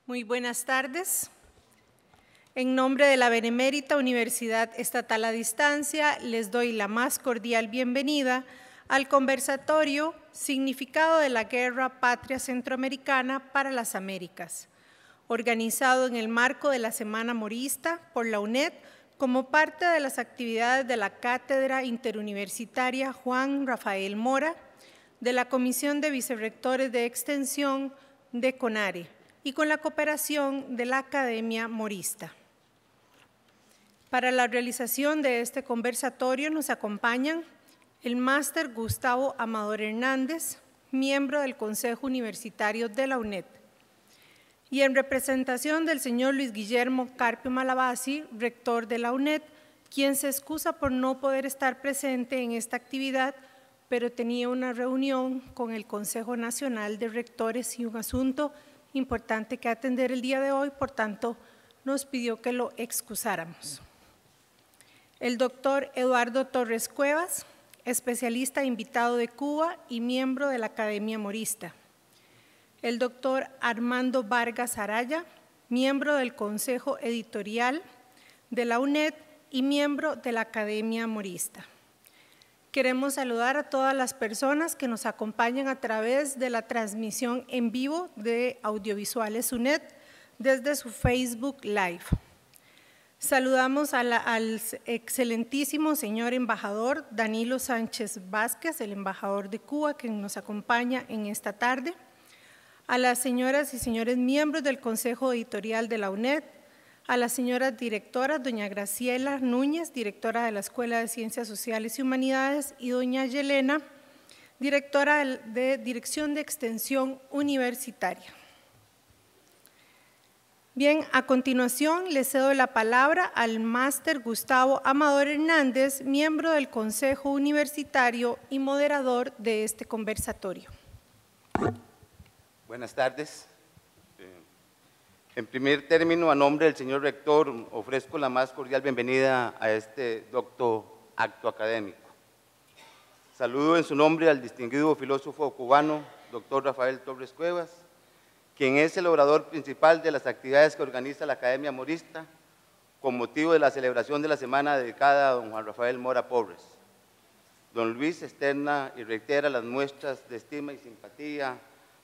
Muy buenas tardes. En nombre de la Benemérita Universidad Estatal a Distancia, les doy la más cordial bienvenida al conversatorio Significado de la Guerra Patria Centroamericana para las Américas, organizado en el marco de la Semana Morista por la UNED como parte de las actividades de la Cátedra Interuniversitaria Juan Rafael Mora, de la Comisión de Vicerrectores de Extensión de CONARE y con la cooperación de la Academia Morista. Para la realización de este conversatorio nos acompañan el máster Gustavo Amador Hernández, miembro del Consejo Universitario de la UNED, y en representación del señor Luis Guillermo Carpio Malabasi, rector de la UNED, quien se excusa por no poder estar presente en esta actividad, pero tenía una reunión con el Consejo Nacional de Rectores y un asunto importante que atender el día de hoy, por tanto, nos pidió que lo excusáramos. El doctor Eduardo Torres Cuevas, especialista invitado de Cuba y miembro de la Academia Morista. El doctor Armando Vargas Araya, miembro del Consejo Editorial de la UNED y miembro de la Academia Morista. Queremos saludar a todas las personas que nos acompañan a través de la transmisión en vivo de Audiovisuales UNED desde su Facebook Live. Saludamos al excelentísimo señor embajador Danilo Sánchez Vázquez, el embajador de Cuba, que nos acompaña en esta tarde, a las señoras y señores miembros del Consejo Editorial de la UNED, a las señoras directoras, doña Graciela Núñez, directora de la Escuela de Ciencias Sociales y Humanidades, y doña Yelena, directora de Dirección de Extensión Universitaria. Bien, a continuación le cedo la palabra al máster Gustavo Amador Hernández, miembro del Consejo Universitario y moderador de este conversatorio. Buenas tardes. En primer término, a nombre del señor rector, ofrezco la más cordial bienvenida a este docto acto académico. Saludo en su nombre al distinguido filósofo cubano, doctor Rafael Torres Cuevas, quien es el orador principal de las actividades que organiza la Academia Morista con motivo de la celebración de la semana dedicada a don Juan Rafael Mora Porres. Don Luis externa y reitera las muestras de estima y simpatía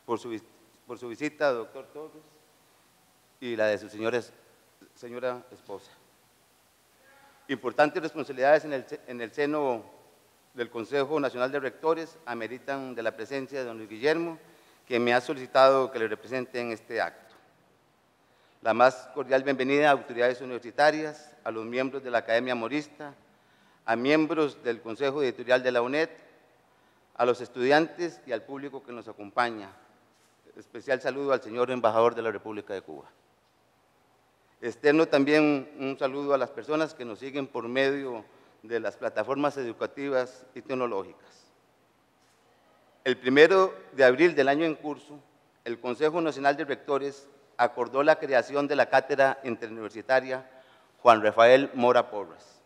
por su visita, doctor Torres, y la de su señora esposa. Importantes responsabilidades en el seno del Consejo Nacional de Rectores ameritan de la presencia de don Luis Guillermo, quien me ha solicitado que le represente en este acto. La más cordial bienvenida a autoridades universitarias, a los miembros de la Academia Morista, a miembros del Consejo Editorial de la UNED, a los estudiantes y al público que nos acompaña. Especial saludo al señor embajador de la República de Cuba. Externo también un saludo a las personas que nos siguen por medio de las plataformas educativas y tecnológicas. El 1 de abril del año en curso, el Consejo Nacional de Rectores acordó la creación de la Cátedra Interuniversitaria Juan Rafael Mora Porres.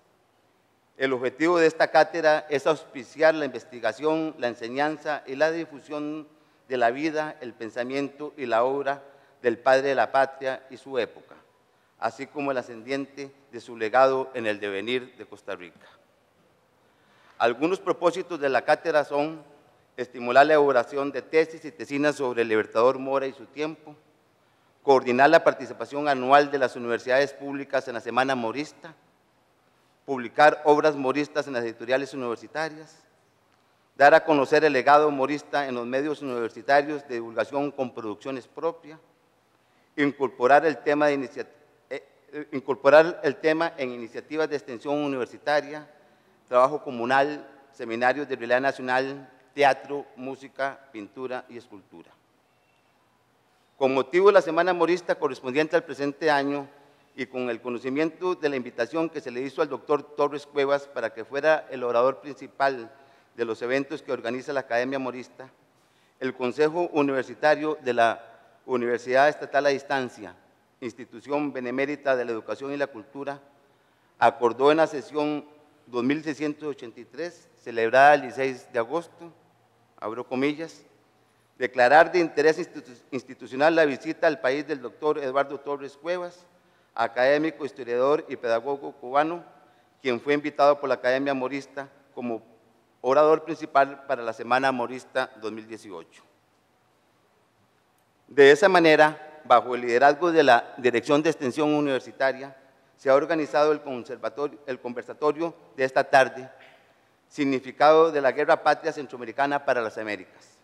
El objetivo de esta cátedra es auspiciar la investigación, la enseñanza y la difusión de la vida, el pensamiento y la obra del padre de la patria y su época, así como el ascendiente de su legado en el devenir de Costa Rica. Algunos propósitos de la cátedra son estimular la elaboración de tesis y tesinas sobre el libertador Mora y su tiempo, coordinar la participación anual de las universidades públicas en la Semana Morista, publicar obras moristas en las editoriales universitarias, dar a conocer el legado morista en los medios universitarios de divulgación con producciones propias, incorporar el tema en iniciativas de extensión universitaria, trabajo comunal, seminarios de realidad nacional, teatro, música, pintura y escultura. Con motivo de la Semana Morista correspondiente al presente año y con el conocimiento de la invitación que se le hizo al doctor Torres Cuevas para que fuera el orador principal de los eventos que organiza la Academia Morista, el Consejo Universitario de la Universidad Estatal a Distancia, institución benemérita de la educación y la cultura, acordó en la sesión 2683, celebrada el 16 de agosto, abro comillas, Declarar de interés institucional la visita al país del doctor Eduardo Torres Cuevas, académico, historiador y pedagogo cubano, quien fue invitado por la Academia Morista como orador principal para la Semana Morista 2018. De esa manera, bajo el liderazgo de la Dirección de Extensión Universitaria, se ha organizado el conversatorio de esta tarde, Significado de la Guerra Patria Centroamericana para las Américas.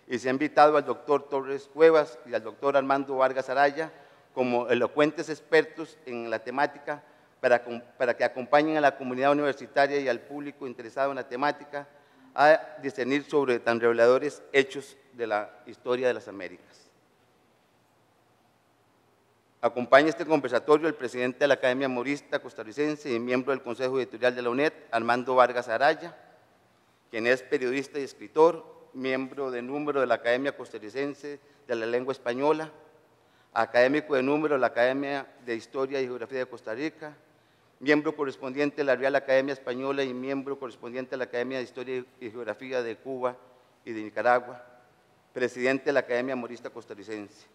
Y se ha invitado al doctor Torres Cuevas y al doctor Armando Vargas Araya como elocuentes expertos en la temática para que acompañen a la comunidad universitaria y al público interesado en la temática a discernir sobre tan reveladores hechos de la historia de las Américas. Acompaña este conversatorio el presidente de la Academia Morista Costarricense y miembro del Consejo Editorial de la UNED, Armando Vargas Araya, quien es periodista y escritor, miembro de número de la Academia Costarricense de la Lengua Española, académico de número de la Academia de Historia y Geografía de Costa Rica, miembro correspondiente de la Real Academia Española y miembro correspondiente de la Academia de Historia y Geografía de Cuba y de Nicaragua, presidente de la Academia Morista Costarricense.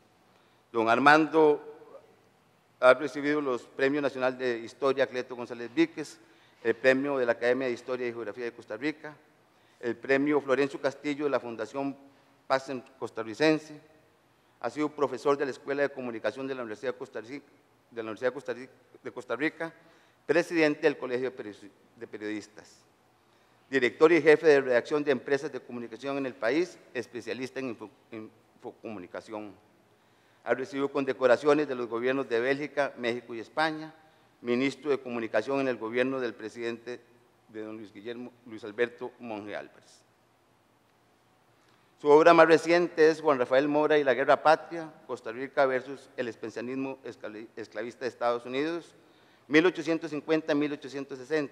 Don Armando ha recibido los Premios Nacional de Historia Cleto González Víquez, el Premio de la Academia de Historia y Geografía de Costa Rica, el Premio Florencio Castillo de la Fundación Paz Costarricense, ha sido profesor de la Escuela de Comunicación de la Universidad de Costa Rica, presidente del Colegio de Periodistas, director y jefe de redacción de empresas de comunicación en el país, especialista en infocomunicación. Ha recibido condecoraciones de los gobiernos de Bélgica, México y España, ministro de Comunicación en el gobierno del presidente de don Luis Alberto Monge Álvarez. Su obra más reciente es Juan Rafael Mora y la Guerra Patria, Costa Rica versus el expansionismo esclavista de Estados Unidos, 1850-1860,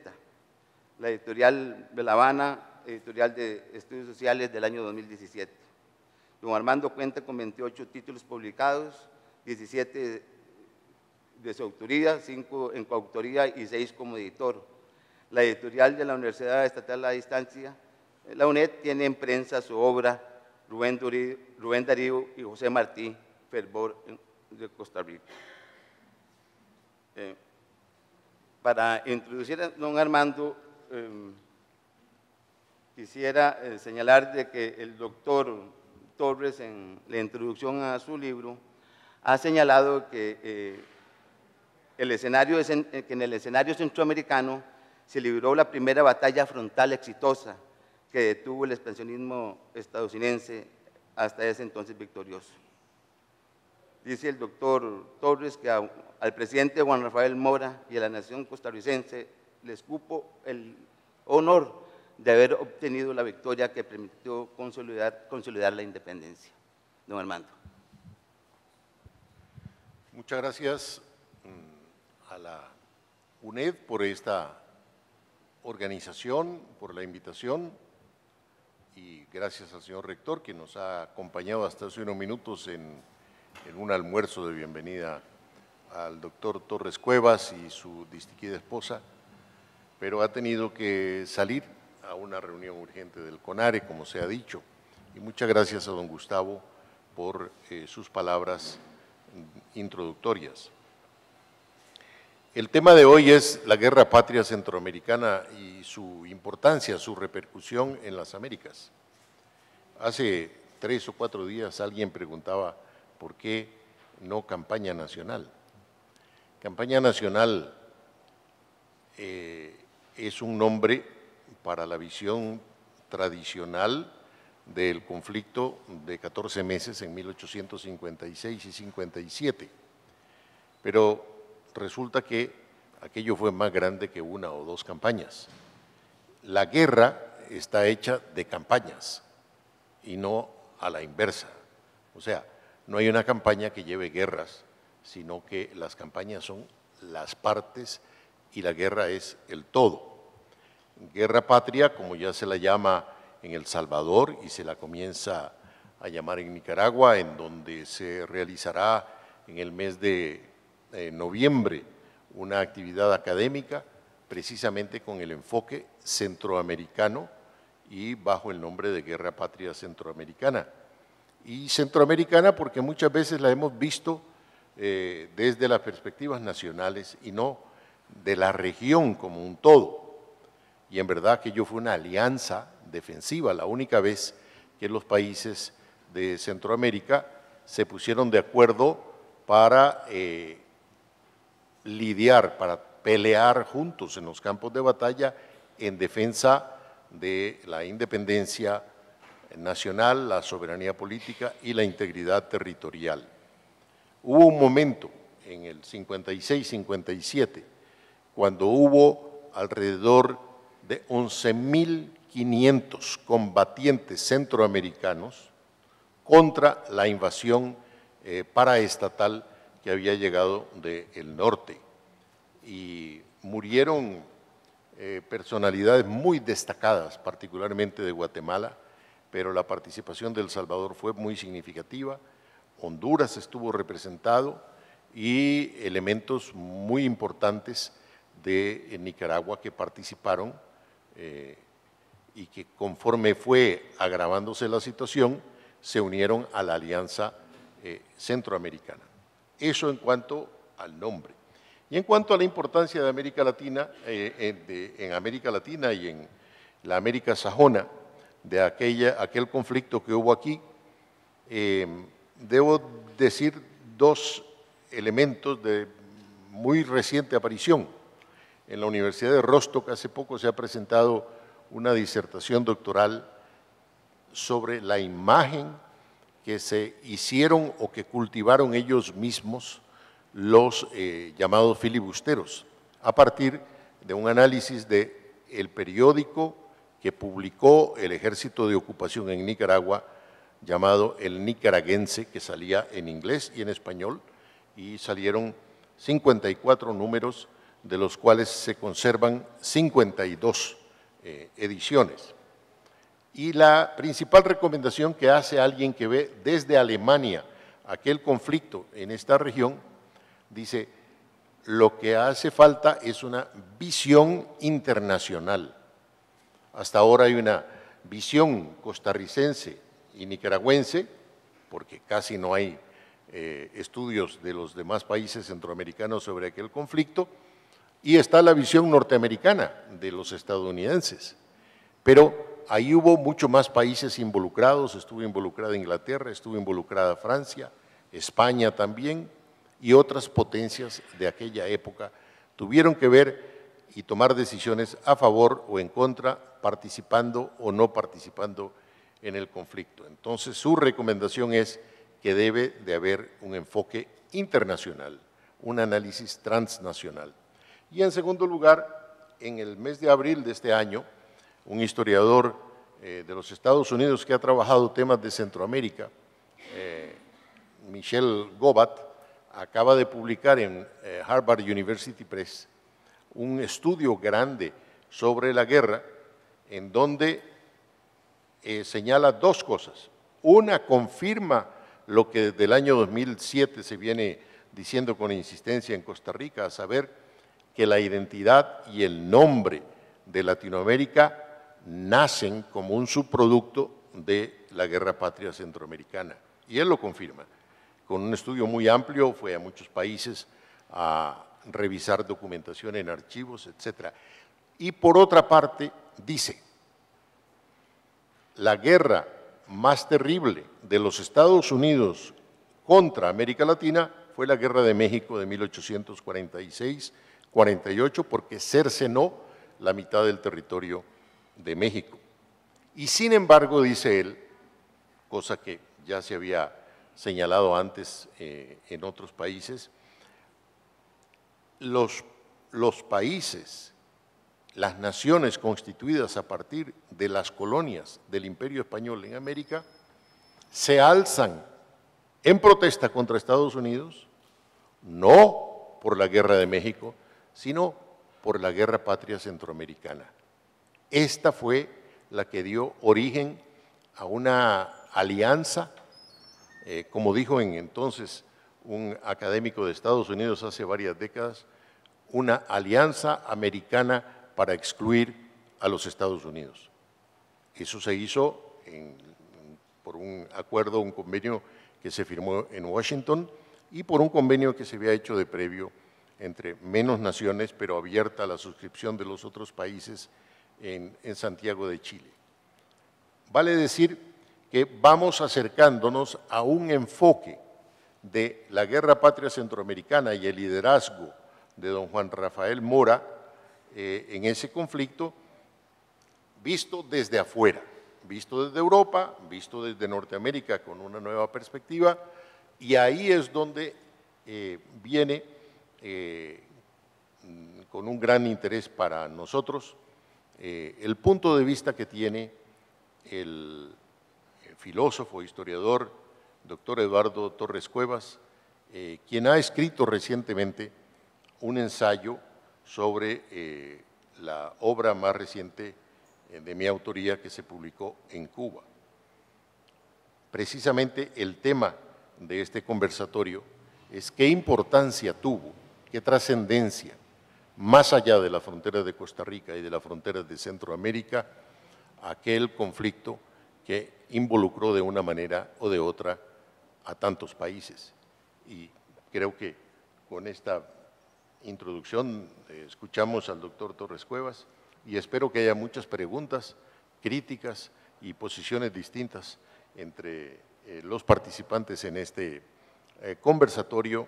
la editorial de La Habana, editorial de Estudios Sociales del año 2017. Don Armando cuenta con 28 títulos publicados, 17 de su autoría, 5 en coautoría y 6 como editor. La editorial de la Universidad Estatal a Distancia, la UNED, tiene en prensa su obra Rubén Darío y José Martí, Fervor de Costa Rica. Para introducir a don Armando, quisiera señalar de que el doctor Torres, en la introducción a su libro, ha señalado que en el escenario centroamericano se libró la primera batalla frontal exitosa que detuvo el expansionismo estadounidense hasta ese entonces victorioso. Dice el doctor Torres que al presidente Juan Rafael Mora y a la nación costarricense les cupo el honor de haber obtenido la victoria que permitió consolidar la independencia. Don Armando. Muchas gracias a la UNED por esta organización, por la invitación, y gracias al señor rector que nos ha acompañado hasta hace unos minutos en un almuerzo de bienvenida al doctor Torres Cuevas y su distinguida esposa, pero ha tenido que salir a una reunión urgente del CONARE, como se ha dicho. Y muchas gracias a don Gustavo por sus palabras introductorias. El tema de hoy es la Guerra Patria Centroamericana y su importancia, su repercusión en las Américas. Hace 3 o 4 días alguien preguntaba por qué no campaña nacional. Campaña nacional es un nombre para la visión tradicional del conflicto de 14 meses en 1856 y 57. Pero resulta que aquello fue más grande que 1 o 2 campañas. La guerra está hecha de campañas y no a la inversa. O sea, no hay una campaña que lleve guerras, sino que las campañas son las partes y la guerra es el todo. Guerra Patria, como ya se la llama en El Salvador y se la comienza a llamar en Nicaragua, en donde se realizará en el mes de noviembre una actividad académica precisamente con el enfoque centroamericano y bajo el nombre de Guerra Patria Centroamericana. y centroamericana porque muchas veces la hemos visto desde las perspectivas nacionales y no de la región como un todo. Y en verdad aquello fue una alianza defensiva, la única vez que los países de Centroamérica se pusieron de acuerdo para lidiar, para pelear juntos en los campos de batalla en defensa de la independencia nacional, la soberanía política y la integridad territorial. Hubo un momento en el 56-57 cuando hubo alrededor de 11.500 combatientes centroamericanos contra la invasión paraestatal que había llegado del norte. Y murieron personalidades muy destacadas, particularmente de Guatemala, pero la participación de El Salvador fue muy significativa. Honduras estuvo representado y elementos muy importantes de Nicaragua que participaron y que conforme fue agravándose la situación, se unieron a la Alianza Centroamericana. Eso en cuanto al nombre. Y en cuanto a la importancia de América Latina, en América Latina y en la América sajona, de aquel conflicto que hubo aquí, debo decir dos elementos de muy reciente aparición. En la Universidad de Rostock hace poco se ha presentado una disertación doctoral sobre la imagen que se hicieron o que cultivaron ellos mismos los llamados filibusteros, a partir de un análisis del periódico que publicó el Ejército de Ocupación en Nicaragua, llamado El Nicaragüense, que salía en inglés y en español, y salieron 54 números, de los cuales se conservan 52 ediciones. Y la principal recomendación que hace alguien que ve desde Alemania aquel conflicto en esta región, dice, lo que hace falta es una visión internacional. Hasta ahora hay una visión costarricense y nicaragüense, porque casi no hay estudios de los demás países centroamericanos sobre aquel conflicto, y está la visión norteamericana de los estadounidenses. Pero ahí hubo mucho más países involucrados, estuvo involucrada Inglaterra, estuvo involucrada Francia, España también, y otras potencias de aquella época tuvieron que ver y tomar decisiones a favor o en contra, participando o no participando en el conflicto. Entonces, su recomendación es que debe de haber un enfoque internacional, un análisis transnacional. Y en segundo lugar, en el mes de abril de este año, un historiador de los Estados Unidos que ha trabajado temas de Centroamérica, Michel Gobat, acaba de publicar en Harvard University Press un estudio grande sobre la guerra, en donde señala dos cosas. Una, confirma lo que desde el año 2007 se viene diciendo con insistencia en Costa Rica, a saber que la identidad y el nombre de Latinoamérica nacen como un subproducto de la Guerra Patria Centroamericana. Y él lo confirma. Con un estudio muy amplio, fue a muchos países a revisar documentación en archivos, etc. Y por otra parte, dice, la guerra más terrible de los Estados Unidos contra América Latina fue la Guerra de México de 1846-48, porque cercenó la mitad del territorio de México. Y sin embargo, dice él, cosa que ya se había señalado antes en otros países, los países, las naciones constituidas a partir de las colonias del Imperio Español en América, se alzan en protesta contra Estados Unidos, no por la Guerra de México, sino por la Guerra Patria Centroamericana. Esta fue la que dio origen a una alianza, como dijo entonces un académico de Estados Unidos hace varias décadas, una alianza americana para excluir a los Estados Unidos. Eso se hizo por un acuerdo, un convenio que se firmó en Washington y por un convenio que se había hecho de previo entre menos naciones, pero abierta a la suscripción de los otros países en Santiago de Chile. Vale decir que vamos acercándonos a un enfoque de la Guerra Patria Centroamericana y el liderazgo de don Juan Rafael Mora en ese conflicto, visto desde afuera, visto desde Europa, visto desde Norteamérica con una nueva perspectiva, y ahí es donde viene con un gran interés para nosotros el punto de vista que tiene el filósofo, historiador, doctor Eduardo Torres Cuevas, quien ha escrito recientemente un ensayo sobre la obra más reciente de mi autoría que se publicó en Cuba. Precisamente el tema de este conversatorio es qué importancia tuvo, qué trascendencia, más allá de la frontera de Costa Rica y de la frontera de Centroamérica, aquel conflicto que involucró de una manera o de otra a tantos países. Y creo que con esta introducción escuchamos al doctor Torres Cuevas y espero que haya muchas preguntas, críticas y posiciones distintas entre los participantes en este conversatorio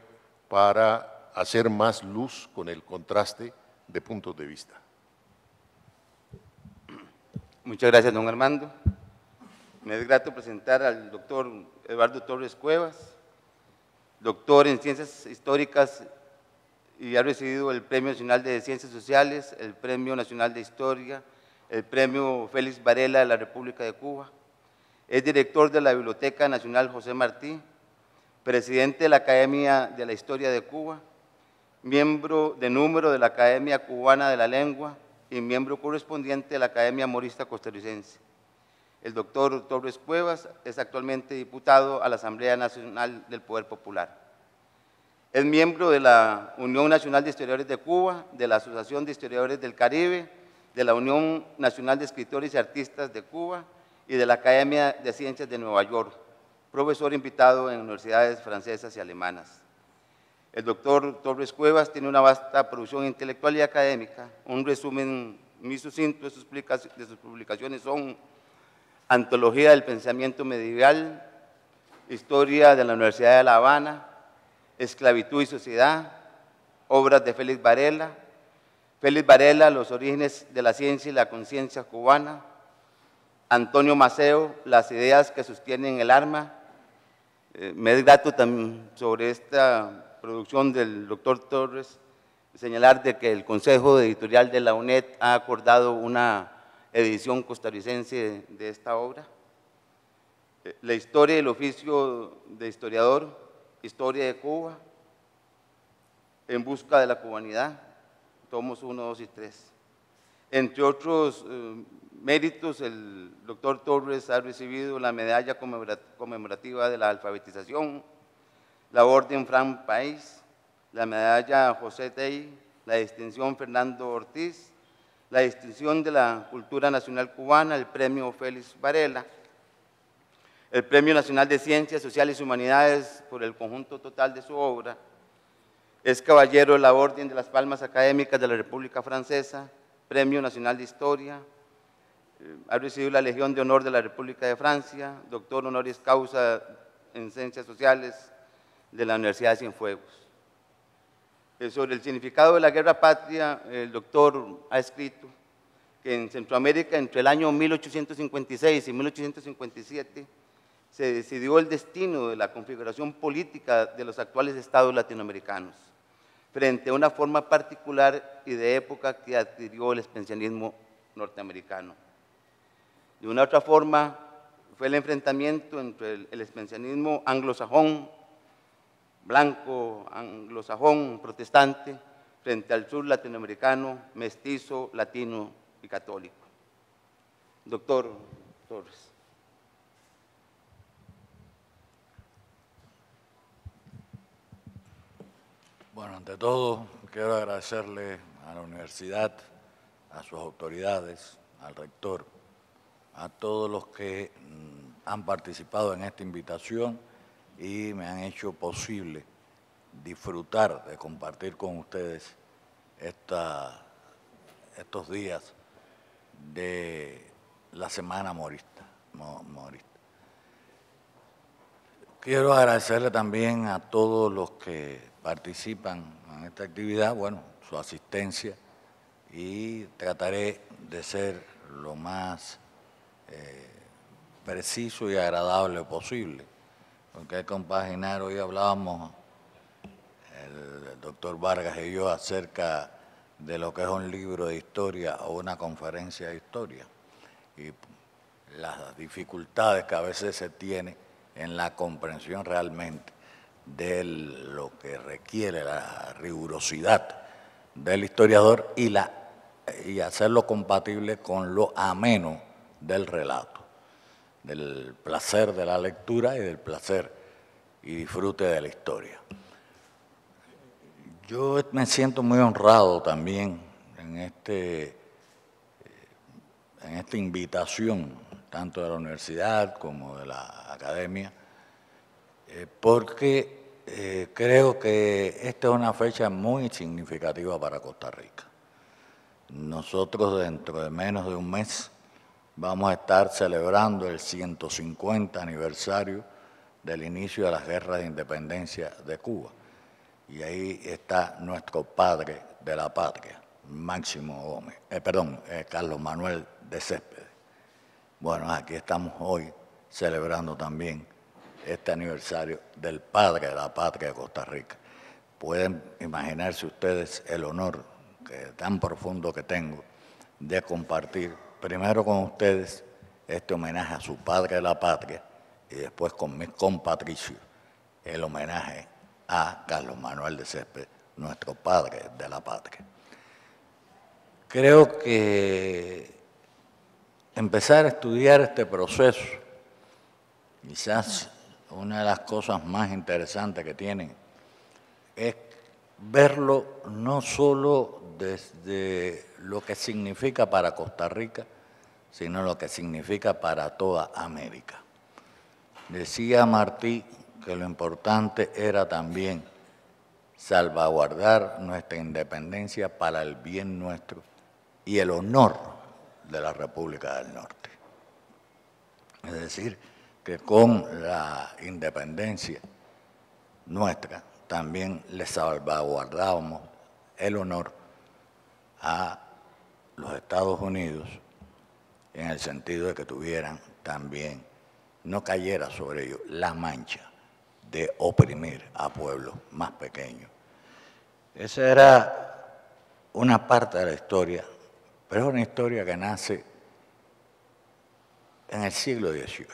para hacer más luz con el contraste de puntos de vista. Muchas gracias, don Armando. Me es grato presentar al doctor Eduardo Torres Cuevas, doctor en Ciencias Históricas y ha recibido el Premio Nacional de Ciencias Sociales, el Premio Nacional de Historia, el Premio Félix Varela de la República de Cuba. Es director de la Biblioteca Nacional José Martí, presidente de la Academia de la Historia de Cuba, miembro de número de la Academia Cubana de la Lengua y miembro correspondiente de la Academia Morista Costarricense. El doctor Torres Cuevas es actualmente diputado a la Asamblea Nacional del Poder Popular. Es miembro de la Unión Nacional de Historiadores de Cuba, de la Asociación de Historiadores del Caribe, de la Unión Nacional de Escritores y Artistas de Cuba y de la Academia de Ciencias de Nueva York, profesor invitado en universidades francesas y alemanas. El doctor Torres Cuevas tiene una vasta producción intelectual y académica. Un resumen muy sucinto de sus publicaciones son Antología del Pensamiento Medieval, Historia de la Universidad de La Habana, Esclavitud y Sociedad, obras de Félix Varela, Los orígenes de la ciencia y la conciencia cubana, Antonio Maceo, Las ideas que sostienen el arma. Me es grato también sobre esta producción del doctor Torres señalar de que el Consejo Editorial de la UNED ha acordado una edición costarricense de esta obra. La historia y el oficio de historiador, Historia de Cuba, En busca de la cubanidad, tomos 1, 2 y 3. Entre otros méritos, el doctor Torres ha recibido la medalla conmemorativa de la alfabetización, la Orden Fran País, la medalla José Tey, la distinción Fernando Ortiz, la distinción de la Cultura Nacional Cubana, el Premio Félix Varela, el Premio Nacional de Ciencias Sociales y Humanidades por el conjunto total de su obra. Es caballero de la Orden de las Palmas Académicas de la República Francesa, Premio Nacional de Historia, ha recibido la Legión de Honor de la República de Francia, doctor honoris causa en Ciencias Sociales de la Universidad de Cienfuegos. Sobre el significado de la guerra patria, el doctor ha escrito que en Centroamérica entre el año 1856 y 1857 se decidió el destino de la configuración política de los actuales estados latinoamericanos, frente a una forma particular y de época que adquirió el expansionismo norteamericano. De una otra forma, fue el enfrentamiento entre el expansionismo anglosajón, blanco, anglosajón, protestante, frente al sur latinoamericano, mestizo, latino y católico. Doctor Torres. Bueno, ante todo, quiero agradecerle a la universidad, a sus autoridades, al rector, a todos los que han participado en esta invitación y me han hecho posible disfrutar de compartir con ustedes estos días de la Semana Morista. Quiero agradecerle también a todos los que participan en esta actividad, bueno, su asistencia, y trataré de ser lo más preciso y agradable posible, porque hay que compaginar. Hoy hablábamos, el doctor Vargas y yo, acerca de lo que es un libro de historia o una conferencia de historia, y las dificultades que a veces se tiene en la comprensión realmente de lo que requiere la rigurosidad del historiador y hacerlo compatible con lo ameno del relato, del placer de la lectura y del placer y disfrute de la historia. Yo me siento muy honrado también en esta invitación, tanto de la universidad como de la academia, porque creo que esta es una fecha muy significativa para Costa Rica. Nosotros dentro de menos de un mes vamos a estar celebrando el 150 aniversario del inicio de las guerras de independencia de Cuba. Y ahí está nuestro padre de la patria, Carlos Manuel de Céspedes. Bueno, aquí estamos hoy celebrando también este aniversario del padre de la patria de Costa Rica. Pueden imaginarse ustedes el honor tan profundo que tengo de compartir primero con ustedes este homenaje a su padre de la patria y después con mis compatricios el homenaje a Carlos Manuel de Céspedes, nuestro padre de la patria. Creo que empezar a estudiar este proceso, quizás una de las cosas más interesantes que tienen es verlo no solo desde lo que significa para Costa Rica, sino lo que significa para toda América. Decía Martí que lo importante era también salvaguardar nuestra independencia para el bien nuestro y el honor de la República del Norte. Es decir, que con la independencia nuestra también le salvaguardábamos el honor a los Estados Unidos en el sentido de que tuvieran también, no cayera sobre ellos la mancha de oprimir a pueblos más pequeños. Esa era una parte de la historia, pero es una historia que nace en el siglo XVIII.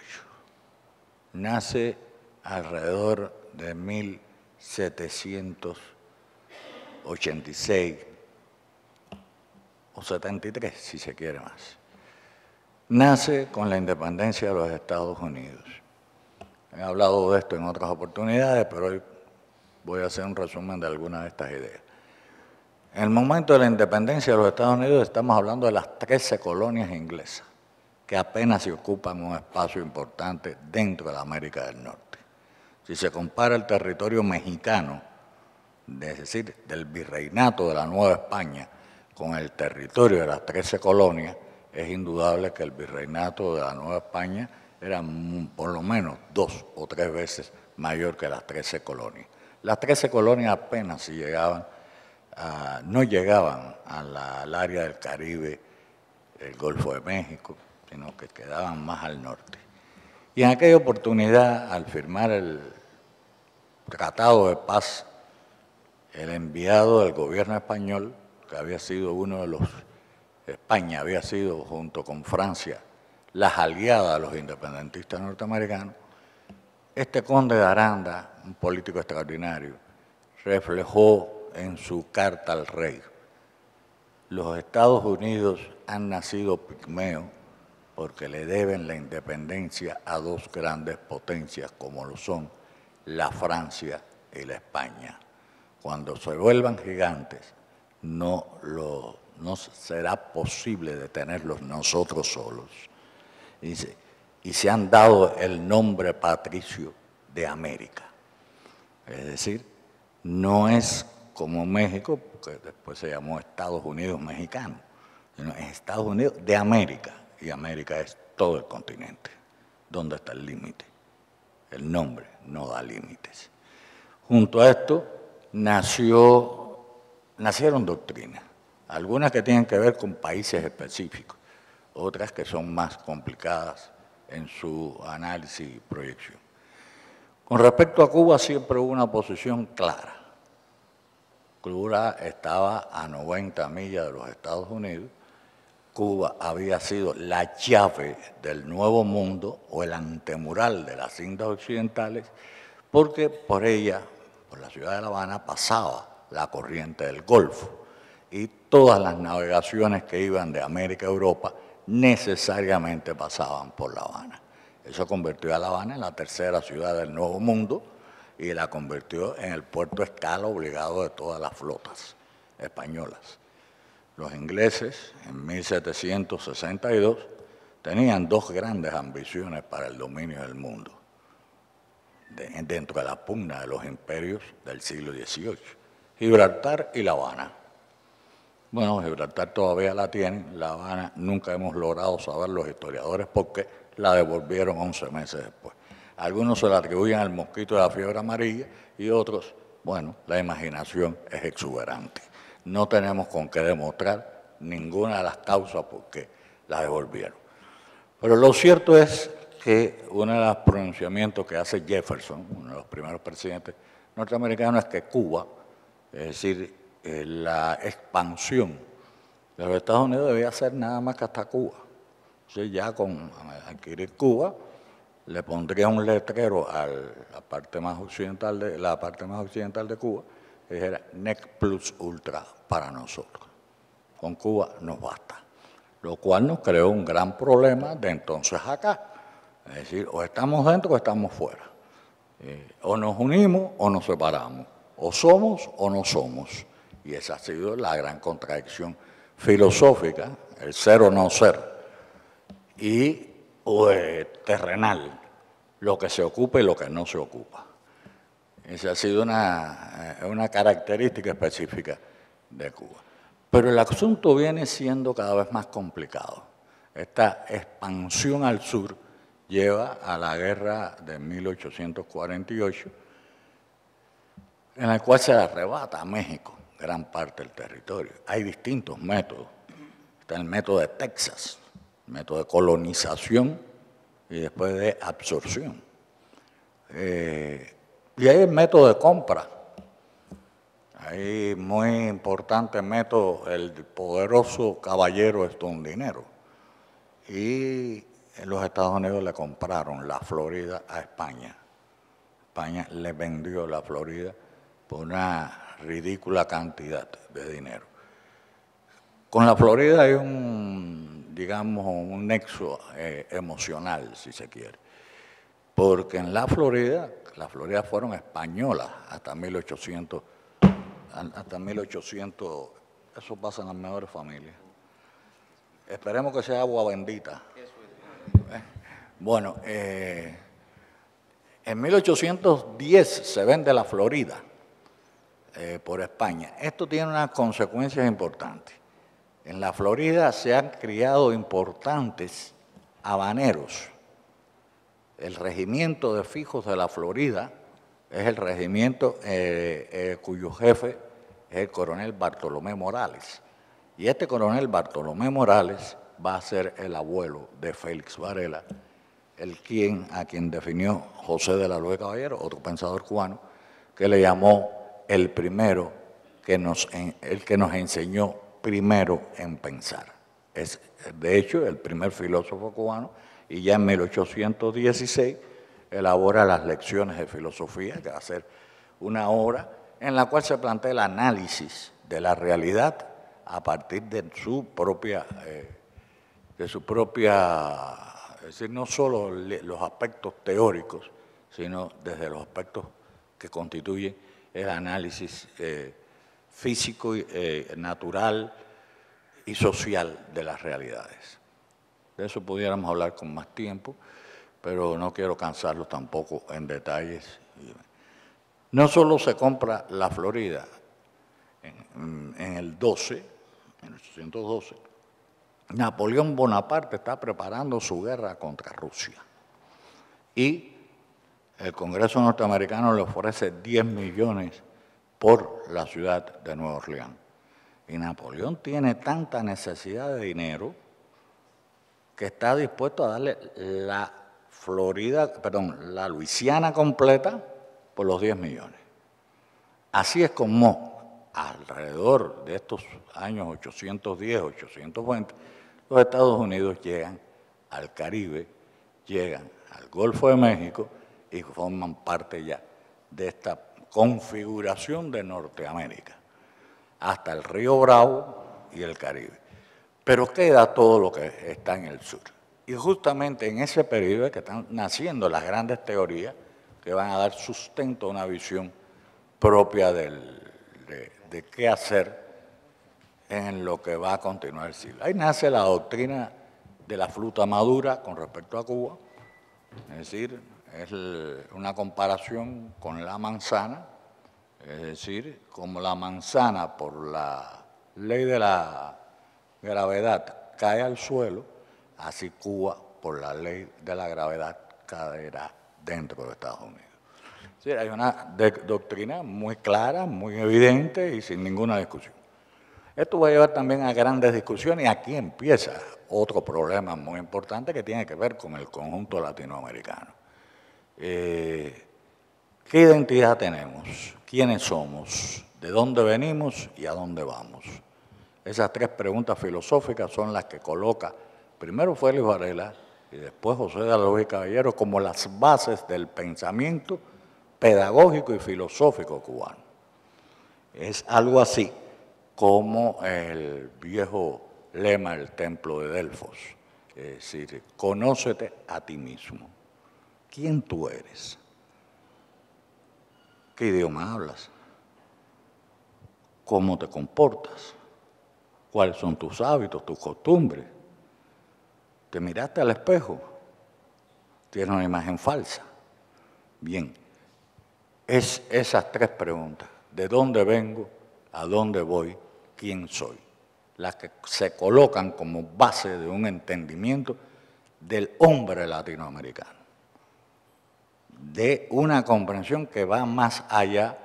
Nace alrededor de 1786 o 73, si se quiere más. Nace con la independencia de los Estados Unidos. He hablado de esto en otras oportunidades, pero hoy voy a hacer un resumen de algunas de estas ideas. En el momento de la independencia de los Estados Unidos estamos hablando de las 13 colonias inglesas, que apenas se ocupan un espacio importante dentro de la América del Norte. Si se compara el territorio mexicano, es decir, del virreinato de la Nueva España, con el territorio de las 13 colonias, es indudable que el virreinato de la Nueva España era por lo menos 2 o 3 veces mayor que las 13 colonias. Las 13 colonias apenas no llegaban al área del Caribe, el Golfo de México, sino que quedaban más al norte. Y en aquella oportunidad, al firmar el Tratado de Paz, el enviado del gobierno español, que había sido España había sido, junto con Francia, las aliadas a los independentistas norteamericanos, este conde de Aranda, un político extraordinario, reflejó en su carta al rey: los Estados Unidos han nacido pigmeos porque le deben la independencia a 2 grandes potencias como lo son la Francia y la España. Cuando se vuelvan gigantes, no será posible detenerlos nosotros solos. Dice, y se han dado el nombre patricio de América. Es decir, no es como México, que después se llamó Estados Unidos Mexicano, sino es Estados Unidos de América, y América es todo el continente. ¿Dónde está el límite? El nombre no da límites. Junto a esto nacieron doctrinas, algunas que tienen que ver con países específicos, otras que son más complicadas en su análisis y proyección. Con respecto a Cuba siempre hubo una posición clara. Cuba estaba a 90 millas de los Estados Unidos. Cuba había sido la llave del Nuevo Mundo o el antemural de las Indias Occidentales, porque por ella, por la ciudad de La Habana, pasaba la corriente del Golfo y todas las navegaciones que iban de América a Europa necesariamente pasaban por La Habana. Eso convirtió a La Habana en la tercera ciudad del Nuevo Mundo y la convirtió en el puerto escala obligado de todas las flotas españolas. Los ingleses, en 1762, tenían dos grandes ambiciones para el dominio del mundo, dentro de la pugna de los imperios del siglo XVIII, Gibraltar y La Habana. Bueno, Gibraltar todavía la tienen, La Habana nunca hemos logrado saber los historiadores por qué la devolvieron 11 meses después. Algunos se la atribuyen al mosquito de la fiebre amarilla y otros, bueno, la imaginación es exuberante. No tenemos con qué demostrar ninguna de las causas por qué la devolvieron. Pero lo cierto es que uno de los pronunciamientos que hace Jefferson, uno de los primeros presidentes norteamericanos, es que Cuba, es decir, la expansión de los Estados Unidos debía ser nada más que hasta Cuba. Entonces ya con adquirir Cuba, le pondría un letrero a la parte más occidental de Cuba, que dijera Nec plus ultra para nosotros. Con Cuba nos basta. Lo cual nos creó un gran problema de entonces acá. Es decir, o estamos dentro o estamos fuera. O nos unimos o nos separamos. O somos o no somos. Y esa ha sido la gran contradicción filosófica, el ser o no ser. Y terrenal, lo que se ocupa y lo que no se ocupa. Esa ha sido una característica específica de Cuba. Pero el asunto viene siendo cada vez más complicado. Esta expansión al sur lleva a la guerra de 1848, en la cual se arrebata a México gran parte del territorio. Hay distintos métodos. Está el método de Texas, el método de colonización y después de absorción. Y hay el método de compra. Hay muy importante método, el poderoso caballero estondinero. Y los Estados Unidos le compraron la Florida a España. España le vendió la Florida por una ridícula cantidad de dinero. Con la Florida hay un nexo emocional, si se quiere. Porque en la Florida fueron españolas hasta 1800, eso pasa en las mejores familias. Esperemos que sea agua bendita. Bueno, en 1810 se vende la Florida por España. Esto tiene unas consecuencias importantes. En la Florida se han criado importantes habaneros. El regimiento de fijos de la Florida es el regimiento cuyo jefe es el coronel Bartolomé Morales. Y este coronel Bartolomé Morales va a ser el abuelo de Félix Varela, a quien definió José de la Luz de Caballero, otro pensador cubano, que le llamó el primero, el que nos enseñó primero en pensar. Es, de hecho, el primer filósofo cubano, y ya en 1816 elabora las lecciones de filosofía, que va a ser una obra en la cual se plantea el análisis de la realidad a partir de su propia, es decir, no solo los aspectos teóricos, sino desde los aspectos que constituyen el análisis físico, natural y social de las realidades. De eso pudiéramos hablar con más tiempo. pero no quiero cansarlos tampoco en detalles. No solo se compra la Florida en el 12, en 1812, Napoleón Bonaparte está preparando su guerra contra Rusia y el Congreso norteamericano le ofrece 10 millones por la ciudad de Nueva Orleans. Y Napoleón tiene tanta necesidad de dinero que está dispuesto a darle la Luisiana completa por los 10 millones. Así es como alrededor de estos años 810, 820, los Estados Unidos llegan al Caribe, llegan al Golfo de México y forman parte ya de esta configuración de Norteamérica, hasta el Río Bravo y el Caribe. Pero queda todo lo que está en el sur. Y justamente en ese periodo es que están naciendo las grandes teorías que van a dar sustento a una visión propia de qué hacer en lo que va a continuar el siglo. Ahí nace la doctrina de la fruta madura con respecto a Cuba, es decir, es una comparación con la manzana, es decir, como la manzana por la ley de la gravedad cae al suelo, así Cuba por la ley de la gravedad caerá dentro de Estados Unidos. Es decir, hay una doctrina muy clara, muy evidente y sin ninguna discusión. Esto va a llevar también a grandes discusiones y aquí empieza otro problema muy importante que tiene que ver con el conjunto latinoamericano. ¿Qué identidad tenemos? ¿Quiénes somos? ¿De dónde venimos y a dónde vamos? Esas tres preguntas filosóficas son las que coloca primero Félix Varela y después José de la Luz y Caballero como las bases del pensamiento pedagógico y filosófico cubano. Es algo así como el viejo lema del templo de Delfos, es decir, conócete a ti mismo. ¿Quién tú eres? ¿Qué idioma hablas? ¿Cómo te comportas? ¿Cuáles son tus hábitos, tus costumbres? ¿Te miraste al espejo? ¿Tienes una imagen falsa? Bien, es esas tres preguntas. ¿De dónde vengo? ¿A dónde voy? ¿Quién soy? Las que se colocan como base de un entendimiento del hombre latinoamericano, de una comprensión que va más allá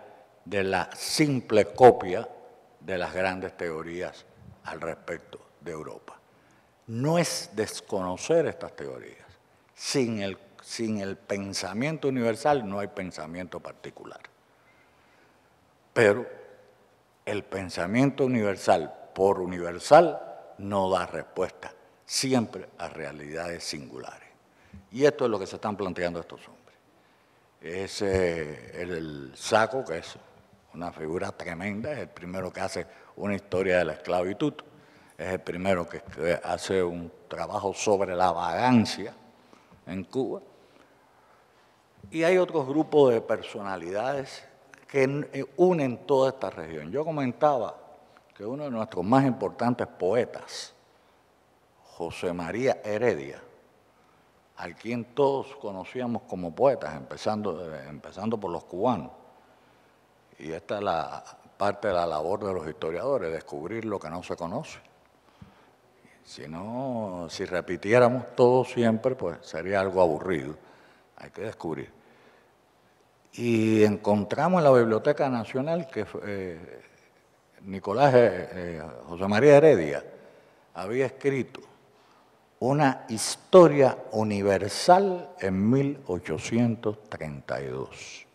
de la simple copia de las grandes teorías al respecto de Europa. No es desconocer estas teorías. Sin el pensamiento universal no hay pensamiento particular. Pero el pensamiento universal por universal no da respuesta siempre a realidades singulares. Y esto es lo que se están planteando estos hombres. Es el Saco, que es una figura tremenda, es el primero que hace una historia de la esclavitud, es el primero que hace un trabajo sobre la vagancia en Cuba. Y hay otros grupos de personalidades que unen toda esta región. Yo comentaba que uno de nuestros más importantes poetas, José María Heredia, al quien todos conocíamos como poetas, empezando por los cubanos. Y esta es la parte de la labor de los historiadores, descubrir lo que no se conoce. Si repitiéramos todo siempre, pues sería algo aburrido. Hay que descubrir. Y encontramos en la Biblioteca Nacional que José María Heredia había escrito una historia universal en 1832.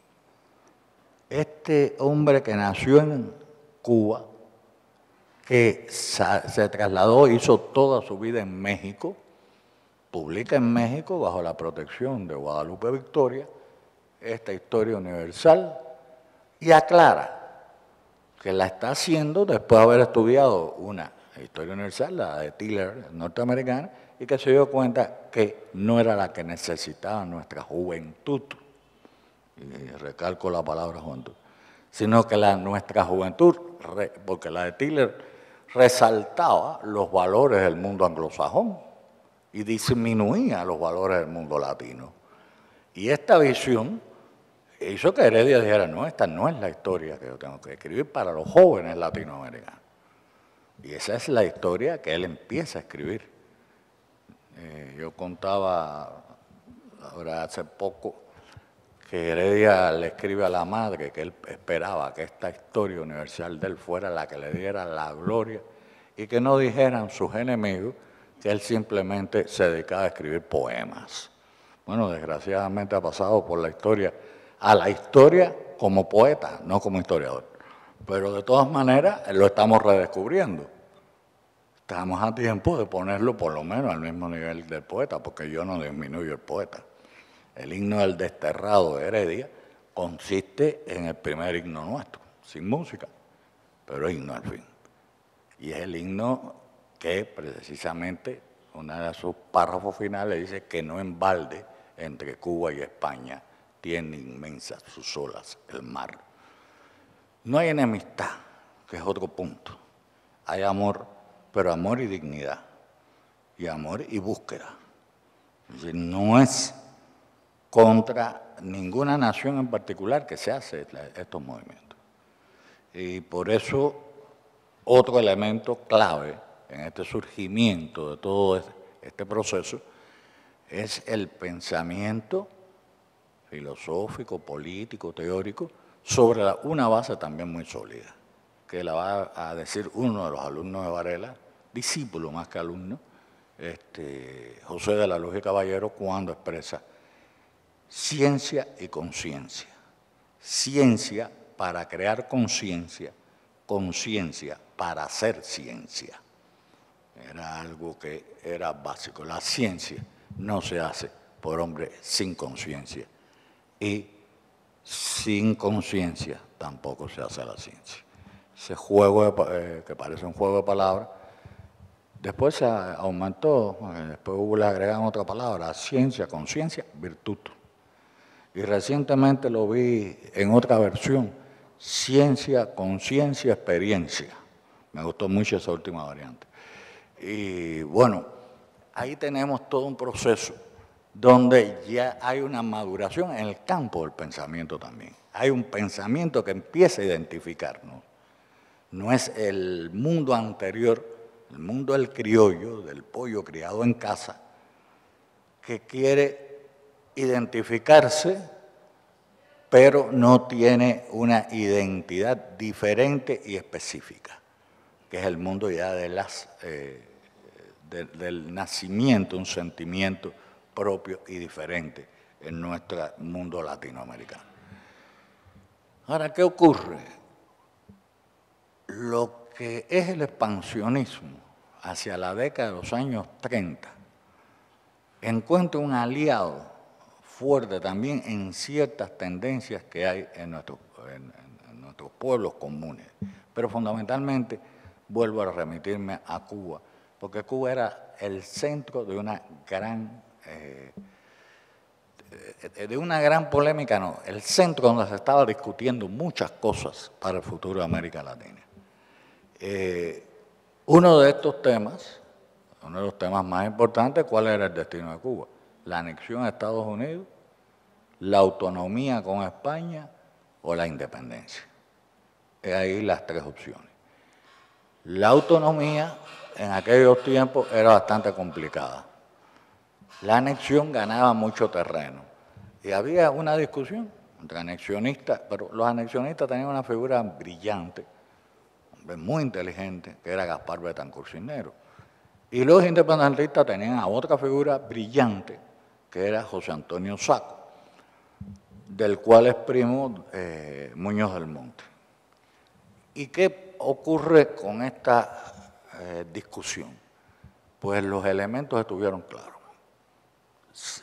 Este hombre que nació en Cuba, que se trasladó, hizo toda su vida en México, publica en México bajo la protección de Guadalupe Victoria esta historia universal y aclara que la está haciendo después de haber estudiado una historia universal, la de Tiller, norteamericana, y que se dio cuenta que no era la que necesitaba nuestra juventud, y recalco la palabra juventud, sino que nuestra juventud, porque la de Tiller resaltaba los valores del mundo anglosajón y disminuía los valores del mundo latino. Y esta visión hizo que Heredia dijera, no, esta no es la historia que yo tengo que escribir para los jóvenes latinoamericanos. Y esa es la historia que él empieza a escribir. Yo contaba ahora hace poco que Heredia le escribe a la madre que él esperaba que esta historia universal de él fuera la que le diera la gloria y que no dijeran sus enemigos que él simplemente se dedicaba a escribir poemas. Bueno, desgraciadamente ha pasado por la historia, a la historia como poeta, no como historiador. Pero de todas maneras lo estamos redescubriendo. Estamos a tiempo de ponerlo por lo menos al mismo nivel del poeta, porque yo no disminuyo el poeta. El himno del desterrado de Heredia consiste en el primer himno nuestro, sin música, pero himno al fin. Y es el himno que precisamente, una de sus párrafos finales dice que no en balde entre Cuba y España tiene inmensas sus olas el mar. No hay enemistad, que es otro punto. Hay amor, pero amor y dignidad, y amor y búsqueda. Es decir, no es contra ninguna nación en particular que se hace estos movimientos. Y por eso otro elemento clave en este surgimiento de todo este proceso es el pensamiento filosófico, político, teórico, sobre una base también muy sólida, que la va a decir uno de los alumnos de Varela, discípulo más que alumno, José de la Luz y Caballero, cuando expresa ciencia y conciencia. Ciencia para crear conciencia, conciencia para hacer ciencia. Era algo que era básico. La ciencia no se hace por hombre sin conciencia y sin conciencia tampoco se hace la ciencia. Ese juego que parece un juego de palabras, después se aumentó, después le agregan otra palabra, ciencia, conciencia, virtud. Y recientemente lo vi en otra versión, ciencia, conciencia, experiencia. Me gustó mucho esa última variante. Y bueno, ahí tenemos todo un proceso donde ya hay una maduración en el campo del pensamiento también. Hay un pensamiento que empieza a identificarnos. No es el mundo anterior, el mundo del criollo, del pollo criado en casa, que quiere identificarse, pero no tiene una identidad diferente y específica, que es el mundo ya de del nacimiento, un sentimiento propio y diferente en nuestro mundo latinoamericano. Ahora, ¿qué ocurre? Lo que es el expansionismo hacia la década de los años 30 encuentra un aliado fuerte también en ciertas tendencias que hay en nuestros pueblos comunes. Pero fundamentalmente vuelvo a remitirme a Cuba, porque Cuba era el centro de una gran polémica, no, el centro donde se estaba discutiendo muchas cosas para el futuro de América Latina. Uno de estos temas, uno de los temas más importantes, ¿cuál era el destino de Cuba? La anexión a Estados Unidos, la autonomía con España o la independencia. Es ahí las tres opciones. La autonomía en aquellos tiempos era bastante complicada. La anexión ganaba mucho terreno y había una discusión entre anexionistas, pero los anexionistas tenían una figura brillante, muy inteligente, que era Gaspar Betancourt Cisneros. Y los independentistas tenían a otra figura brillante, que era José Antonio Saco, del cual es primo Muñoz del Monte. ¿Y qué ocurre con esta discusión? Pues los elementos estuvieron claros.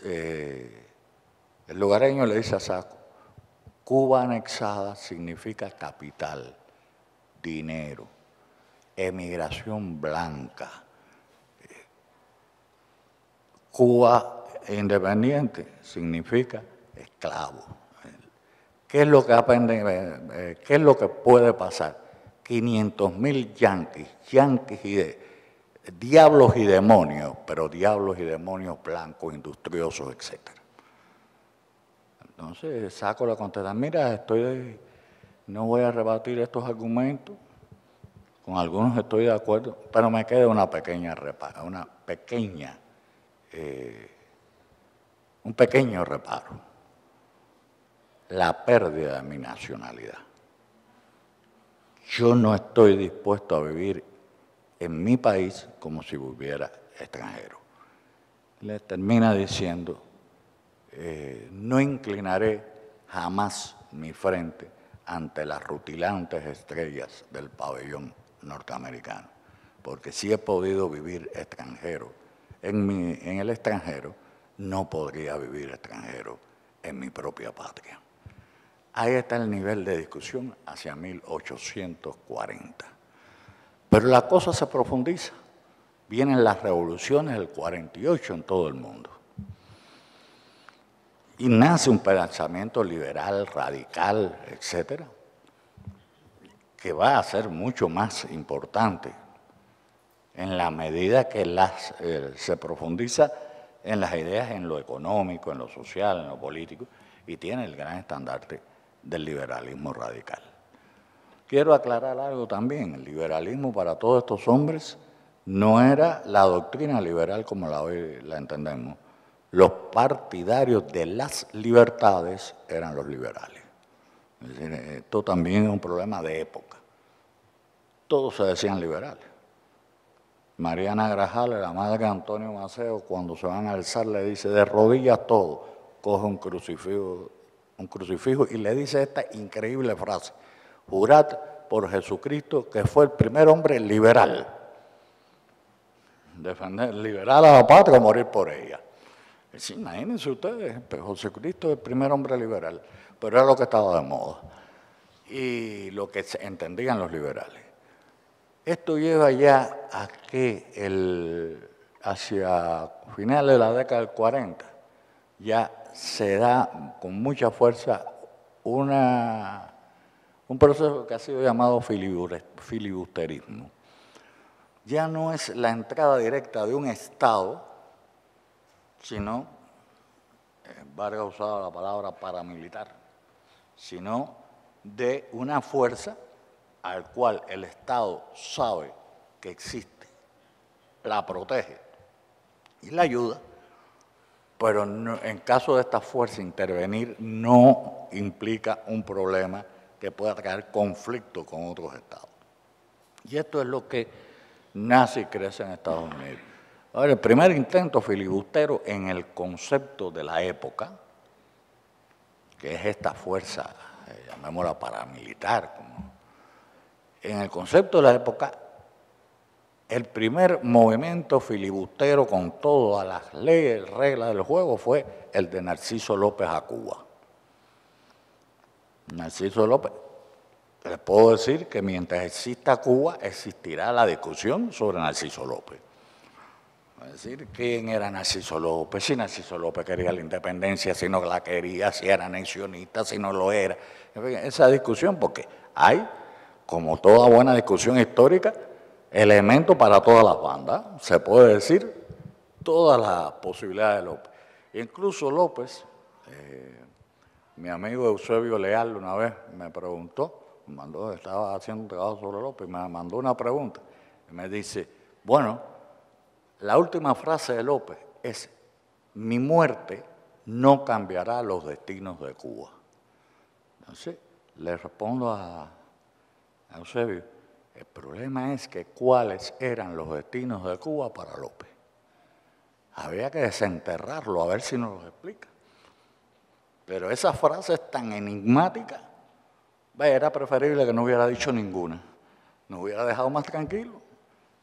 El lugareño le dice a Saco, Cuba anexada significa capital, dinero, emigración blanca. Cuba independiente significa esclavo. ¿Qué es lo que puede pasar? 500.000 yanquis y diablos y demonios, pero diablos y demonios blancos, industriosos, etc. Entonces saco la contestación, mira, no voy a rebatir estos argumentos, con algunos estoy de acuerdo, pero me queda un pequeño reparo, la pérdida de mi nacionalidad. Yo no estoy dispuesto a vivir en mi país como si viviera extranjero. Le termina diciendo, no inclinaré jamás mi frente ante las rutilantes estrellas del pabellón norteamericano, porque si he podido vivir extranjero en el extranjero, no podría vivir extranjero en mi propia patria. Ahí está el nivel de discusión hacia 1840. Pero la cosa se profundiza. Vienen las revoluciones del 48 en todo el mundo. Y nace un pensamiento liberal, radical, etcétera, que va a ser mucho más importante en la medida que se profundiza en las ideas, en lo económico, en lo social, en lo político, y tiene el gran estandarte del liberalismo radical. Quiero aclarar algo también, el liberalismo para todos estos hombres no era la doctrina liberal como hoy la entendemos. Los partidarios de las libertades eran los liberales. Es decir, esto también es un problema de época. Todos se decían liberales. Mariana Grajales, la madre de Antonio Maceo, cuando se van a alzar le dice, de rodillas todo, coge un crucifijo y le dice esta increíble frase, jurad por Jesucristo que fue el primer hombre liberal. Defender, liberar a la patria o morir por ella. Sí, imagínense ustedes, Jesucristo es el primer hombre liberal, pero era lo que estaba de moda y lo que entendían los liberales. Esto lleva ya a que hacia finales de la década del 40 ya se da con mucha fuerza un proceso que ha sido llamado filibusterismo. Ya no es la entrada directa de un Estado, sino, Vargas usaba la palabra paramilitar, sino de una fuerza al cual el Estado sabe que existe, la protege y la ayuda, pero no, en caso de esta fuerza intervenir no implica un problema que pueda traer conflicto con otros Estados. Y esto es lo que nace y crece en Estados Unidos. Ahora, el primer intento filibustero en el concepto de la época, que es esta fuerza, llamémosla paramilitar, en el concepto de la época, el primer movimiento filibustero con todas las leyes, reglas del juego fue el de Narciso López a Cuba. Narciso López, les puedo decir que mientras exista Cuba, existirá la discusión sobre Narciso López. Es decir, ¿quién era Narciso López? Si Narciso López quería la independencia, si no la quería, si era anexionista, si no lo era. En fin, esa discusión, porque hay, como toda buena discusión histórica, elementos para todas las bandas. Se puede decir todas las posibilidades de López. Incluso López, mi amigo Eusebio Leal una vez me preguntó, estaba haciendo un trabajo sobre López, me mandó una pregunta y me dice, bueno, la última frase de López es, mi muerte no cambiará los destinos de Cuba. Entonces, le respondo a Eusebio, el problema es que cuáles eran los destinos de Cuba para López. Había que desenterrarlo, a ver si nos lo explica. Pero esa frase es tan enigmática, era preferible que no hubiera dicho ninguna. Nos hubiera dejado más tranquilos.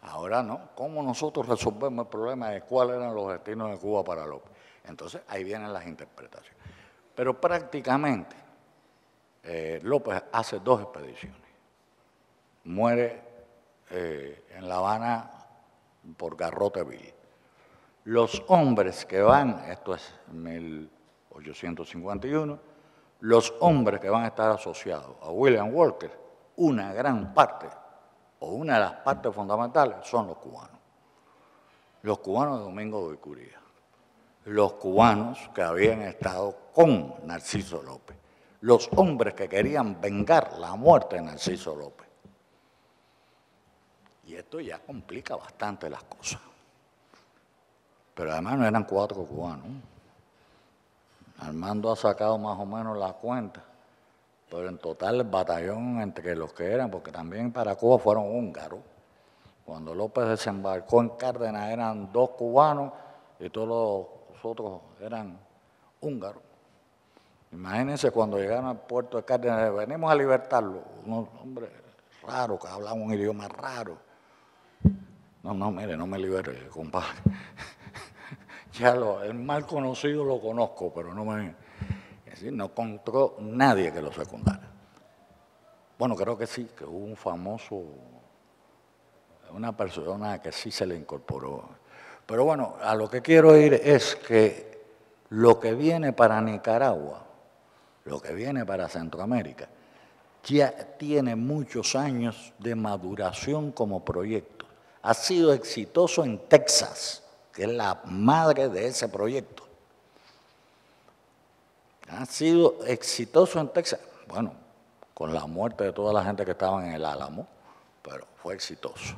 Ahora no. ¿Cómo nosotros resolvemos el problema de cuáles eran los destinos de Cuba para López? Entonces, ahí vienen las interpretaciones. Pero prácticamente, López hace 2 expediciones. Muere en La Habana por garrote vil. Los hombres que van, esto es 1851, los hombres que van a estar asociados a William Walker, una gran parte, o una de las partes fundamentales, son los cubanos. los cubanos de Domingo de Curía, los cubanos que habían estado con Narciso López, los hombres que querían vengar la muerte de Narciso López. Y esto ya complica bastante las cosas. Pero además no eran 4 cubanos. Armando ha sacado más o menos la cuenta, pero en total el batallón entre los que eran, porque también para Cuba fueron húngaros. Cuando López desembarcó en Cárdenas eran 2 cubanos y todos los otros eran húngaros. Imagínense cuando llegaron al puerto de Cárdenas, venimos a libertarlo, unos hombres raros que hablaban un idioma raro. No, mire, no me libere, compadre. Ya el mal conocido lo conozco, pero no encontró nadie que lo secundara. Bueno, creo que sí, que hubo un famoso, una persona que sí se le incorporó. Pero bueno, a lo que quiero ir es que lo que viene para Nicaragua, lo que viene para Centroamérica, ya tiene muchos años de maduración como proyecto. Ha sido exitoso en Texas, que es la madre de ese proyecto. Ha sido exitoso en Texas, bueno, con la muerte de toda la gente que estaba en el Álamo, pero fue exitoso.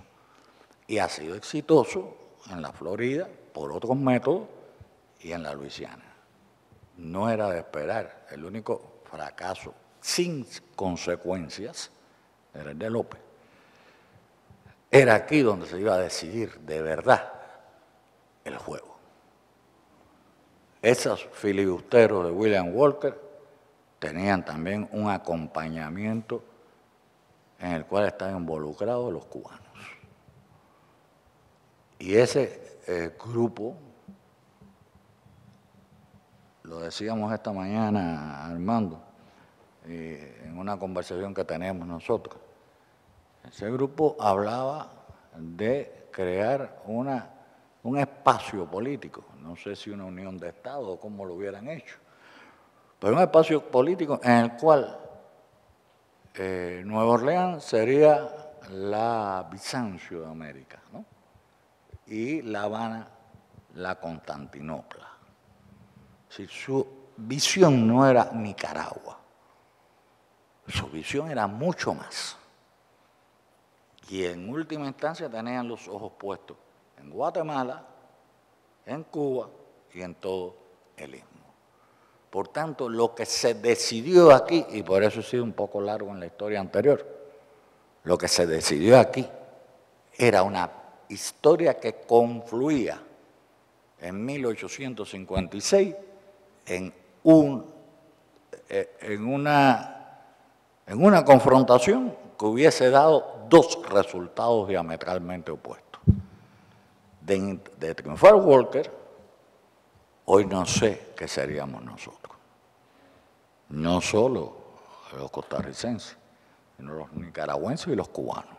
Y ha sido exitoso en la Florida por otros métodos y en la Luisiana. No era de esperar, el único fracaso sin consecuencias era el de López. Era aquí donde se iba a decidir de verdad el juego. Esos filibusteros de William Walker tenían también un acompañamiento en el cual estaban involucrados los cubanos. Y ese grupo, lo decíamos esta mañana, Armando, en una conversación que tenemos nosotros, ese grupo hablaba de crear un espacio político, no sé si una unión de Estados o cómo lo hubieran hecho, pero un espacio político en el cual Nueva Orleans sería la Bizancio de América, ¿no? Y La Habana la Constantinopla. Si su visión no era Nicaragua, su visión era mucho más. Y en última instancia tenían los ojos puestos en Guatemala, en Cuba y en todo el Istmo. Por tanto, lo que se decidió aquí, y por eso ha sido un poco largo en la historia anterior, lo que se decidió aquí era una historia que confluía en 1856 en una confrontación que hubiese dado 2 resultados diametralmente opuestos. De triunfar Walker, hoy no sé qué seríamos nosotros. No solo los costarricenses, sino los nicaragüenses y los cubanos.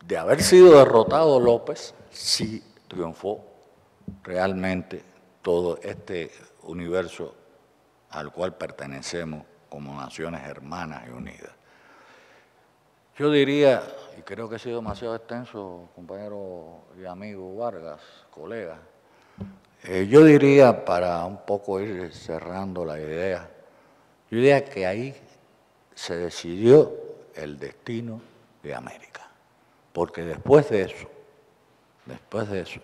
De haber sido derrotado López, sí triunfó realmente todo este universo al cual pertenecemos como naciones hermanas y unidas. Yo diría, y creo que he sido demasiado extenso, compañero y amigo Vargas, colega, yo diría, para un poco ir cerrando la idea, yo diría que ahí se decidió el destino de América. Porque después de eso,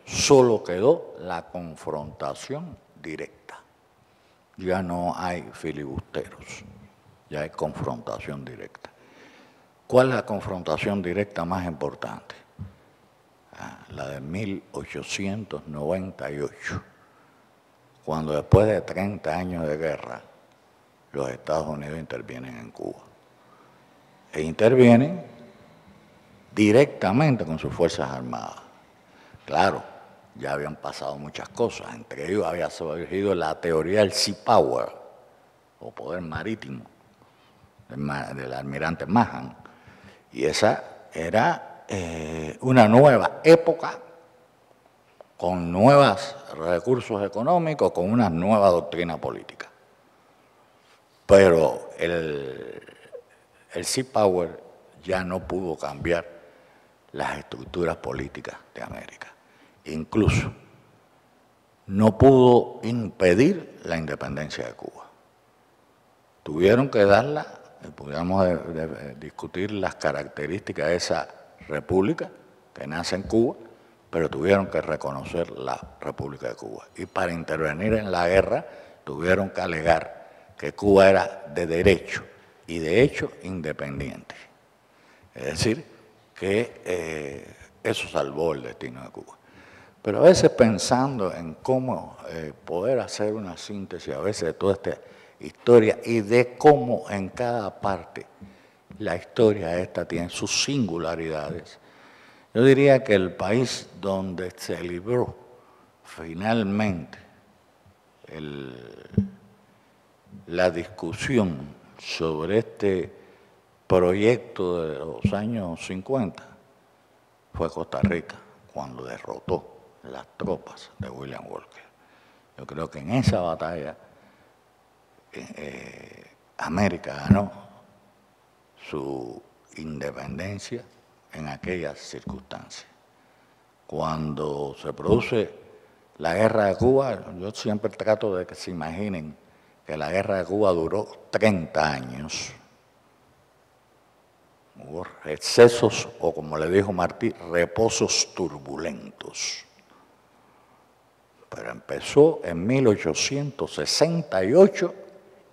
solo quedó la confrontación directa. Ya no hay filibusteros, ya hay confrontación directa. ¿Cuál es la confrontación directa más importante? La de 1898, cuando después de 30 años de guerra, los Estados Unidos intervienen en Cuba. E intervienen directamente con sus Fuerzas Armadas. Claro, ya habían pasado muchas cosas, entre ellos había surgido la teoría del Sea Power, o poder marítimo, del almirante Mahan, y esa era una nueva época, con nuevos recursos económicos, con una nueva doctrina política. Pero el Sea Power ya no pudo cambiar las estructuras políticas de América. Incluso no pudo impedir la independencia de Cuba. Tuvieron que darla, pudiéramos discutir las características de esa república que nace en Cuba, pero tuvieron que reconocer la República de Cuba. Y para intervenir en la guerra tuvieron que alegar que Cuba era de derecho y de hecho independiente. Es decir, que eso salvó el destino de Cuba. Pero a veces pensando en cómo poder hacer una síntesis a veces de toda esta historia y de cómo en cada parte la historia esta tiene sus singularidades, yo diría que el país donde se libró finalmente la discusión sobre este proyecto de los años 50 fue Costa Rica, cuando derrotó las tropas de William Walker. Yo creo que en esa batalla América ganó su independencia en aquellas circunstancias. Cuando se produce la guerra de Cuba, yo siempre trato de que se imaginen que la guerra de Cuba duró 30 años. Hubo excesos, o como le dijo Martí, reposos turbulentos. Pero empezó en 1868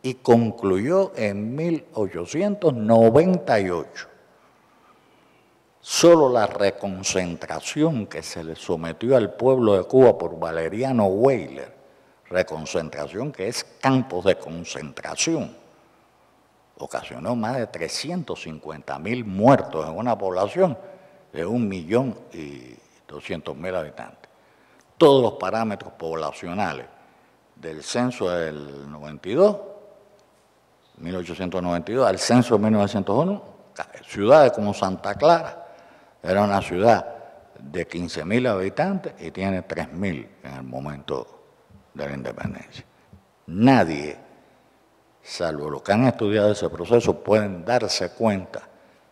y concluyó en 1898. Solo la reconcentración que se le sometió al pueblo de Cuba por Valeriano Weyler, reconcentración que es campos de concentración, ocasionó más de 350.000 muertos en una población de 1.200.000 habitantes. Todos los parámetros poblacionales del censo del 1892 al censo de 1901, ciudades como Santa Clara, era una ciudad de 15.000 habitantes y tiene 3.000 en el momento de la independencia. Nadie, salvo los que han estudiado ese proceso, pueden darse cuenta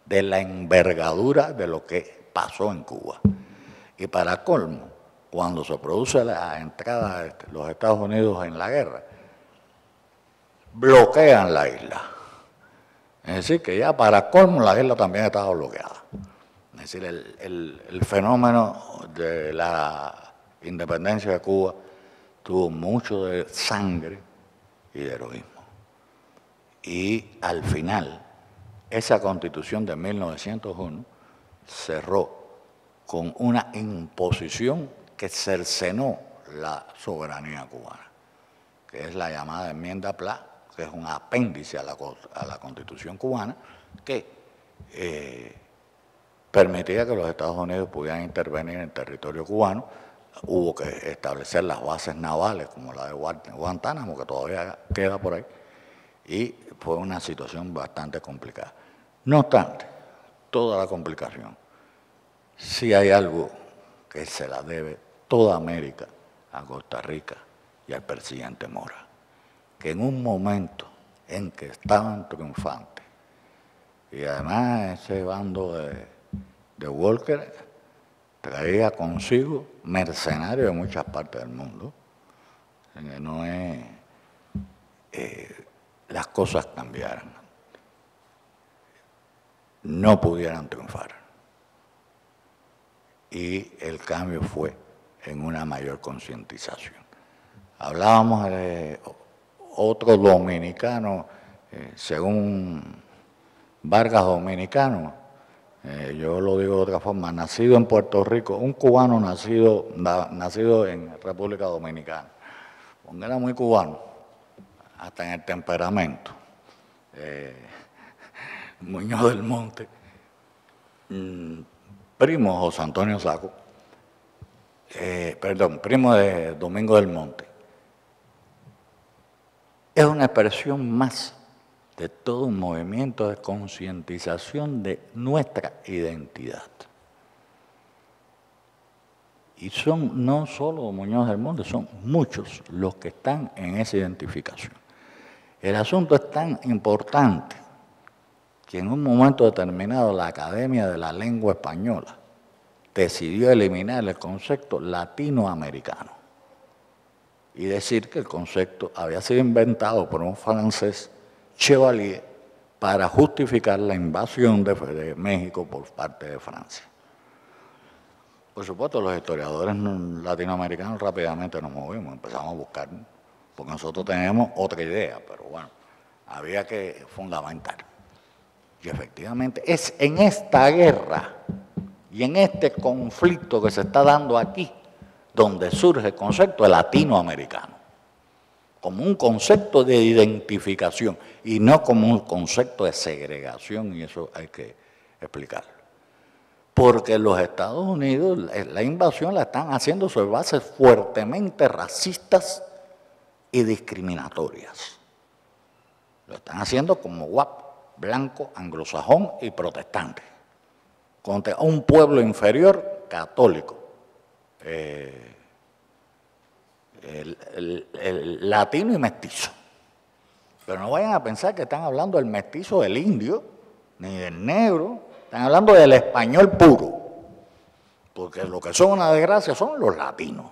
de la envergadura de lo que pasó en Cuba. Y para colmo, cuando se produce la entrada de los Estados Unidos en la guerra, bloquean la isla. Es decir, que ya para colmo la isla también estaba bloqueada. Es decir, el fenómeno de la independencia de Cuba tuvo mucho de sangre y de heroísmo. Y al final, esa Constitución de 1901 cerró con una imposición que cercenó la soberanía cubana, que es la llamada enmienda Pla, que es un apéndice a la Constitución cubana, que permitía que los Estados Unidos pudieran intervenir en territorio cubano. Hubo que establecer las bases navales, como la de Guantánamo, que todavía queda por ahí, y fue una situación bastante complicada. No obstante, toda la complicación, sí hay algo que se la debe toda América a Costa Rica y al presidente Mora, que en un momento en que estaban triunfantes, y además ese bando de Walker traía consigo mercenarios de muchas partes del mundo, que no es, las cosas cambiaran, no pudieran triunfar. Y el cambio fue en una mayor concientización. Hablábamos de otro dominicano, según Vargas Dominicano, yo lo digo de otra forma, nacido en Puerto Rico, un cubano nacido en República Dominicana, porque era muy cubano, hasta en el temperamento. Muñoz del Monte, primo José Antonio Saco, primo de Domingo del Monte, es una expresión más de todo un movimiento de concientización de nuestra identidad. Y son no solo Muñoz del Monte, son muchos los que están en esa identificación. El asunto es tan importante que en un momento determinado la Academia de la Lengua Española decidió eliminar el concepto latinoamericano y decir que el concepto había sido inventado por un francés, Chevalier, para justificar la invasión de México por parte de Francia. Por supuesto, los historiadores latinoamericanos rápidamente nos movimos, empezamos a buscar, porque nosotros teníamos otra idea, pero bueno, había que fundamentar. Y efectivamente es en esta guerra y en este conflicto que se está dando aquí donde surge el concepto de latinoamericano, como un concepto de identificación y no como un concepto de segregación, y eso hay que explicarlo. Porque los Estados Unidos, la invasión la están haciendo sobre bases fuertemente racistas y discriminatorias. Lo están haciendo como guapo, blanco, anglosajón y protestante, contra un pueblo inferior católico. El latino y mestizo. Pero no vayan a pensar que están hablando del mestizo del indio, ni del negro, están hablando del español puro, porque lo que son una desgracia son los latinos.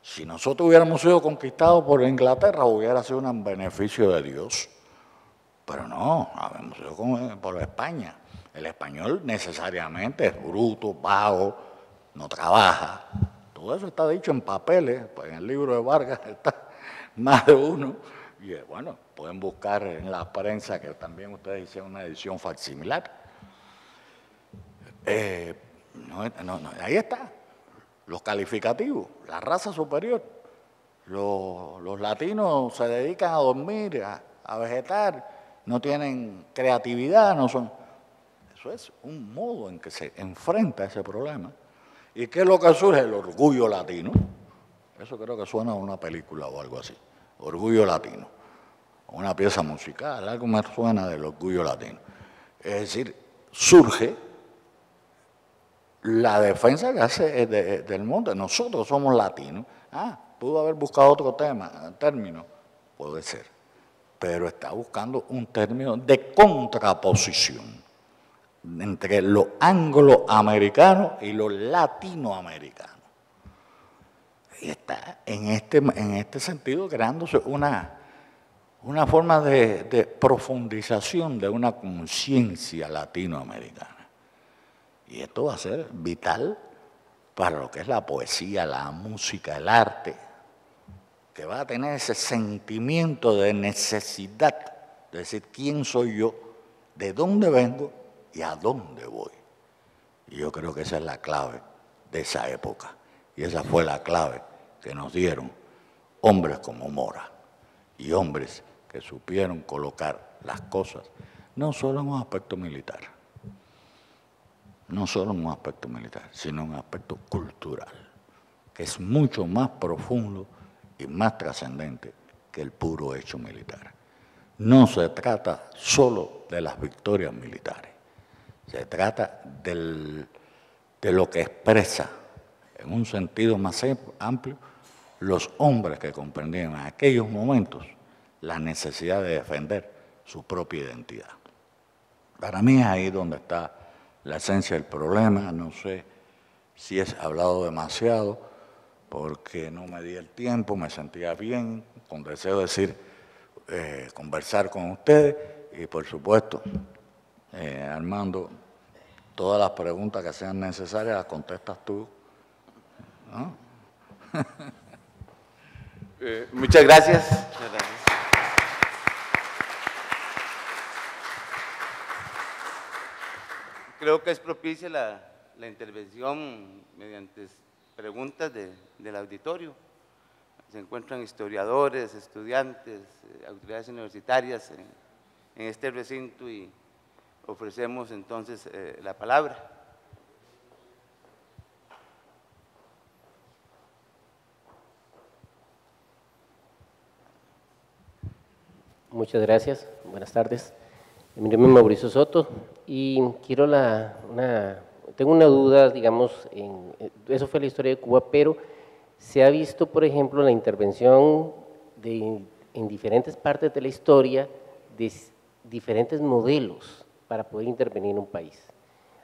Si nosotros hubiéramos sido conquistados por Inglaterra, hubiera sido un beneficio de Dios, pero no, habíamos sido por España. El español necesariamente es bruto, vago, no trabaja. Todo eso está dicho en papeles, pues en el libro de Vargas está más de uno. Y bueno, pueden buscar en la prensa que también ustedes hicieron una edición facsimilar. Ahí está, los calificativos, la raza superior. Los latinos se dedican a dormir, a vegetar, no tienen creatividad, no son. Eso es un modo en que se enfrenta ese problema. ¿Y qué es lo que surge? El orgullo latino. Eso creo que suena a una película o algo así. Orgullo latino. Una pieza musical, algo me suena del orgullo latino. Es decir, surge la defensa que hace del mundo. Nosotros somos latinos. Pudo haber buscado otro término. Puede ser. Pero está buscando un término de contraposición entre lo angloamericano y lo latinoamericano. Y está en este sentido creándose una forma de profundización de una conciencia latinoamericana. Y esto va a ser vital para lo que es la poesía, la música, el arte, que va a tener ese sentimiento de necesidad de decir quién soy yo, de dónde vengo y a dónde voy. Y yo creo que esa es la clave de esa época. Y esa fue la clave que nos dieron hombres como Mora y hombres que supieron colocar las cosas no solo en un aspecto militar, sino en un aspecto cultural, que es mucho más profundo y más trascendente que el puro hecho militar. No se trata solo de las victorias militares, se trata de lo que expresa en un sentido más amplio los hombres que comprendían en aquellos momentos la necesidad de defender su propia identidad. Para mí es ahí donde está la esencia del problema. No sé si he hablado demasiado porque no me di el tiempo, me sentía bien, con deseo de conversar con ustedes y por supuesto, Armando, todas las preguntas que sean necesarias las contestas tú, ¿no? Muchas gracias. Creo que es propicia la intervención mediante preguntas del auditorio. Se encuentran historiadores, estudiantes, autoridades universitarias en este recinto y ofrecemos entonces la palabra. Muchas gracias, buenas tardes. Mi nombre es Mauricio Soto y quiero tengo una duda, digamos, eso fue la historia de Cuba, pero se ha visto, por ejemplo, la intervención en diferentes partes de la historia de diferentes modelos para poder intervenir en un país.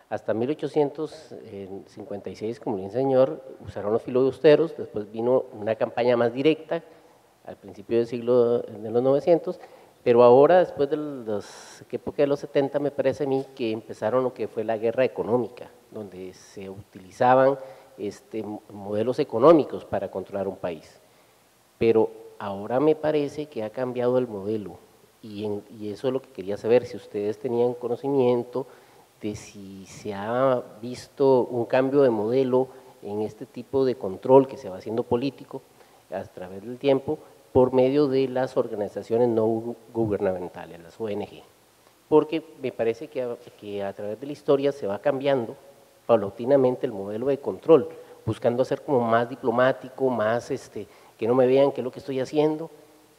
Hasta 1856, como dice el señor, usaron los filibusteros, después vino una campaña más directa al principio del siglo de los 900, pero ahora, después de la época de los 70, me parece a mí que empezaron lo que fue la guerra económica, donde se utilizaban modelos económicos para controlar un país. Pero ahora me parece que ha cambiado el modelo y eso es lo que quería saber, si ustedes tenían conocimiento de si se ha visto un cambio de modelo en este tipo de control que se va haciendo político a través del tiempo por medio de las organizaciones no gubernamentales, las ONG. Porque me parece que a través de la historia se va cambiando paulatinamente el modelo de control, buscando ser como más diplomático, más que no me vean qué es lo que estoy haciendo,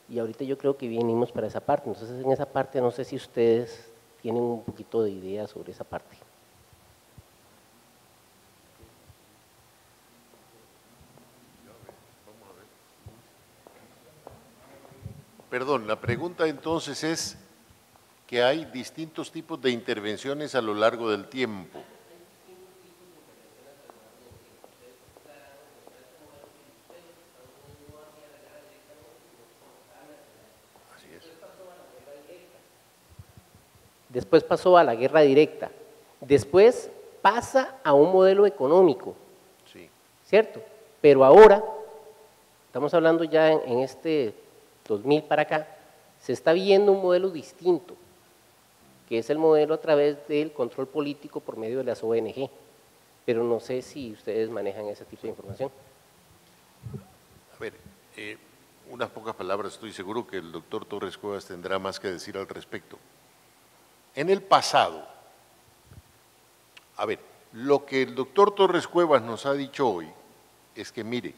y ahorita yo creo que venimos para esa parte. Entonces, en esa parte no sé si ustedes tienen un poquito de idea sobre esa parte. Perdón, la pregunta entonces es que hay distintos tipos de intervenciones a lo largo del tiempo. Así es. Después pasó a la guerra directa, después pasa a un modelo económico, Sí. ¿cierto? Pero ahora, estamos hablando ya en 2000 para acá, se está viendo un modelo distinto, que es el modelo a través del control político por medio de las ONG, pero no sé si ustedes manejan ese tipo de información. A ver, unas pocas palabras, estoy seguro que el doctor Torres Cuevas tendrá más que decir al respecto. En el pasado, a ver, lo que el doctor Torres Cuevas nos ha dicho hoy es que, mire,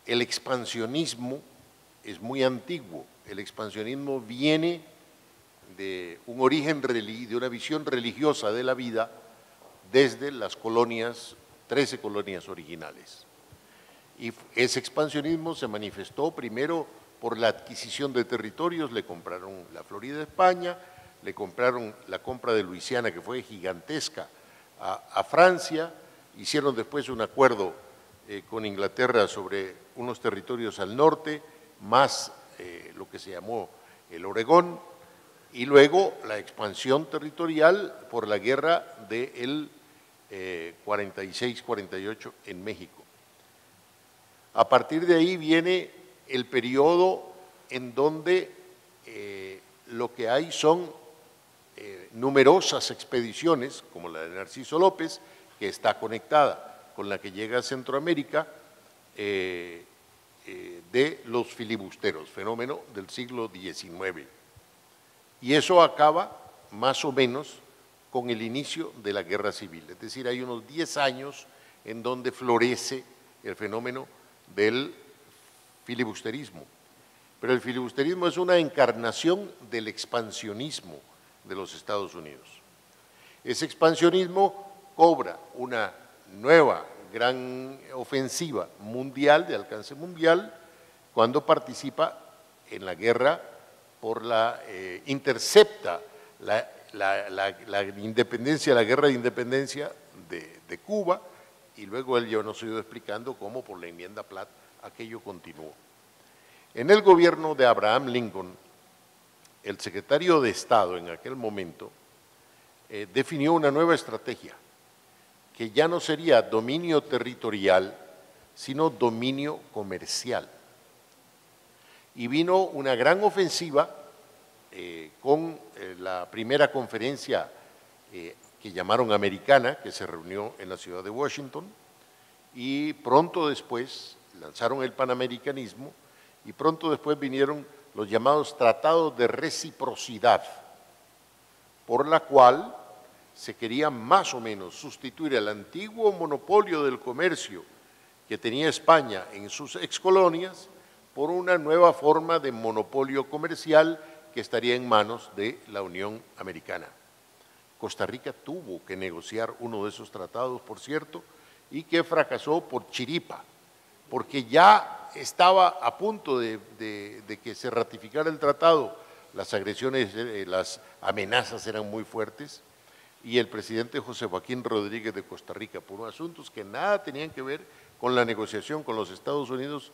el expansionismo es muy antiguo, el expansionismo viene de un origen, de una visión religiosa de la vida desde las colonias, 13 colonias originales. Y ese expansionismo se manifestó primero por la adquisición de territorios, le compraron la Florida a España, le compraron la compra de Luisiana, que fue gigantesca, a Francia, hicieron después un acuerdo con Inglaterra sobre unos territorios al norte, más lo que se llamó el Oregón, y luego la expansión territorial por la guerra del 46-48 en México. A partir de ahí viene el periodo en donde lo que hay son numerosas expediciones, como la de Narciso López, que está conectada con la que llega a Centroamérica, de los filibusteros, fenómeno del siglo XIX. Y eso acaba más o menos con el inicio de la Guerra Civil, es decir, hay unos 10 años en donde florece el fenómeno del filibusterismo. Pero el filibusterismo es una encarnación del expansionismo de los Estados Unidos. Ese expansionismo cobra una nueva gran ofensiva mundial, de alcance mundial, cuando participa en la guerra por intercepta la independencia, la guerra de independencia de Cuba, y luego él ya nos ha ido explicando cómo por la enmienda Platt aquello continuó. En el gobierno de Abraham Lincoln, el secretario de Estado en aquel momento definió una nueva estrategia, que ya no sería dominio territorial, sino dominio comercial. Y vino una gran ofensiva con la primera conferencia que llamaron americana, que se reunió en la ciudad de Washington, y pronto después lanzaron el panamericanismo, y pronto después vinieron los llamados tratados de reciprocidad, por la cual se quería más o menos sustituir el antiguo monopolio del comercio que tenía España en sus excolonias por una nueva forma de monopolio comercial que estaría en manos de la Unión Americana. Costa Rica tuvo que negociar uno de esos tratados, por cierto, y que fracasó por chiripa, porque ya estaba a punto de que se ratificara el tratado, las agresiones, las amenazas eran muy fuertes, y el presidente José Joaquín Rodríguez de Costa Rica, por asuntos que nada tenían que ver con la negociación con los Estados Unidos,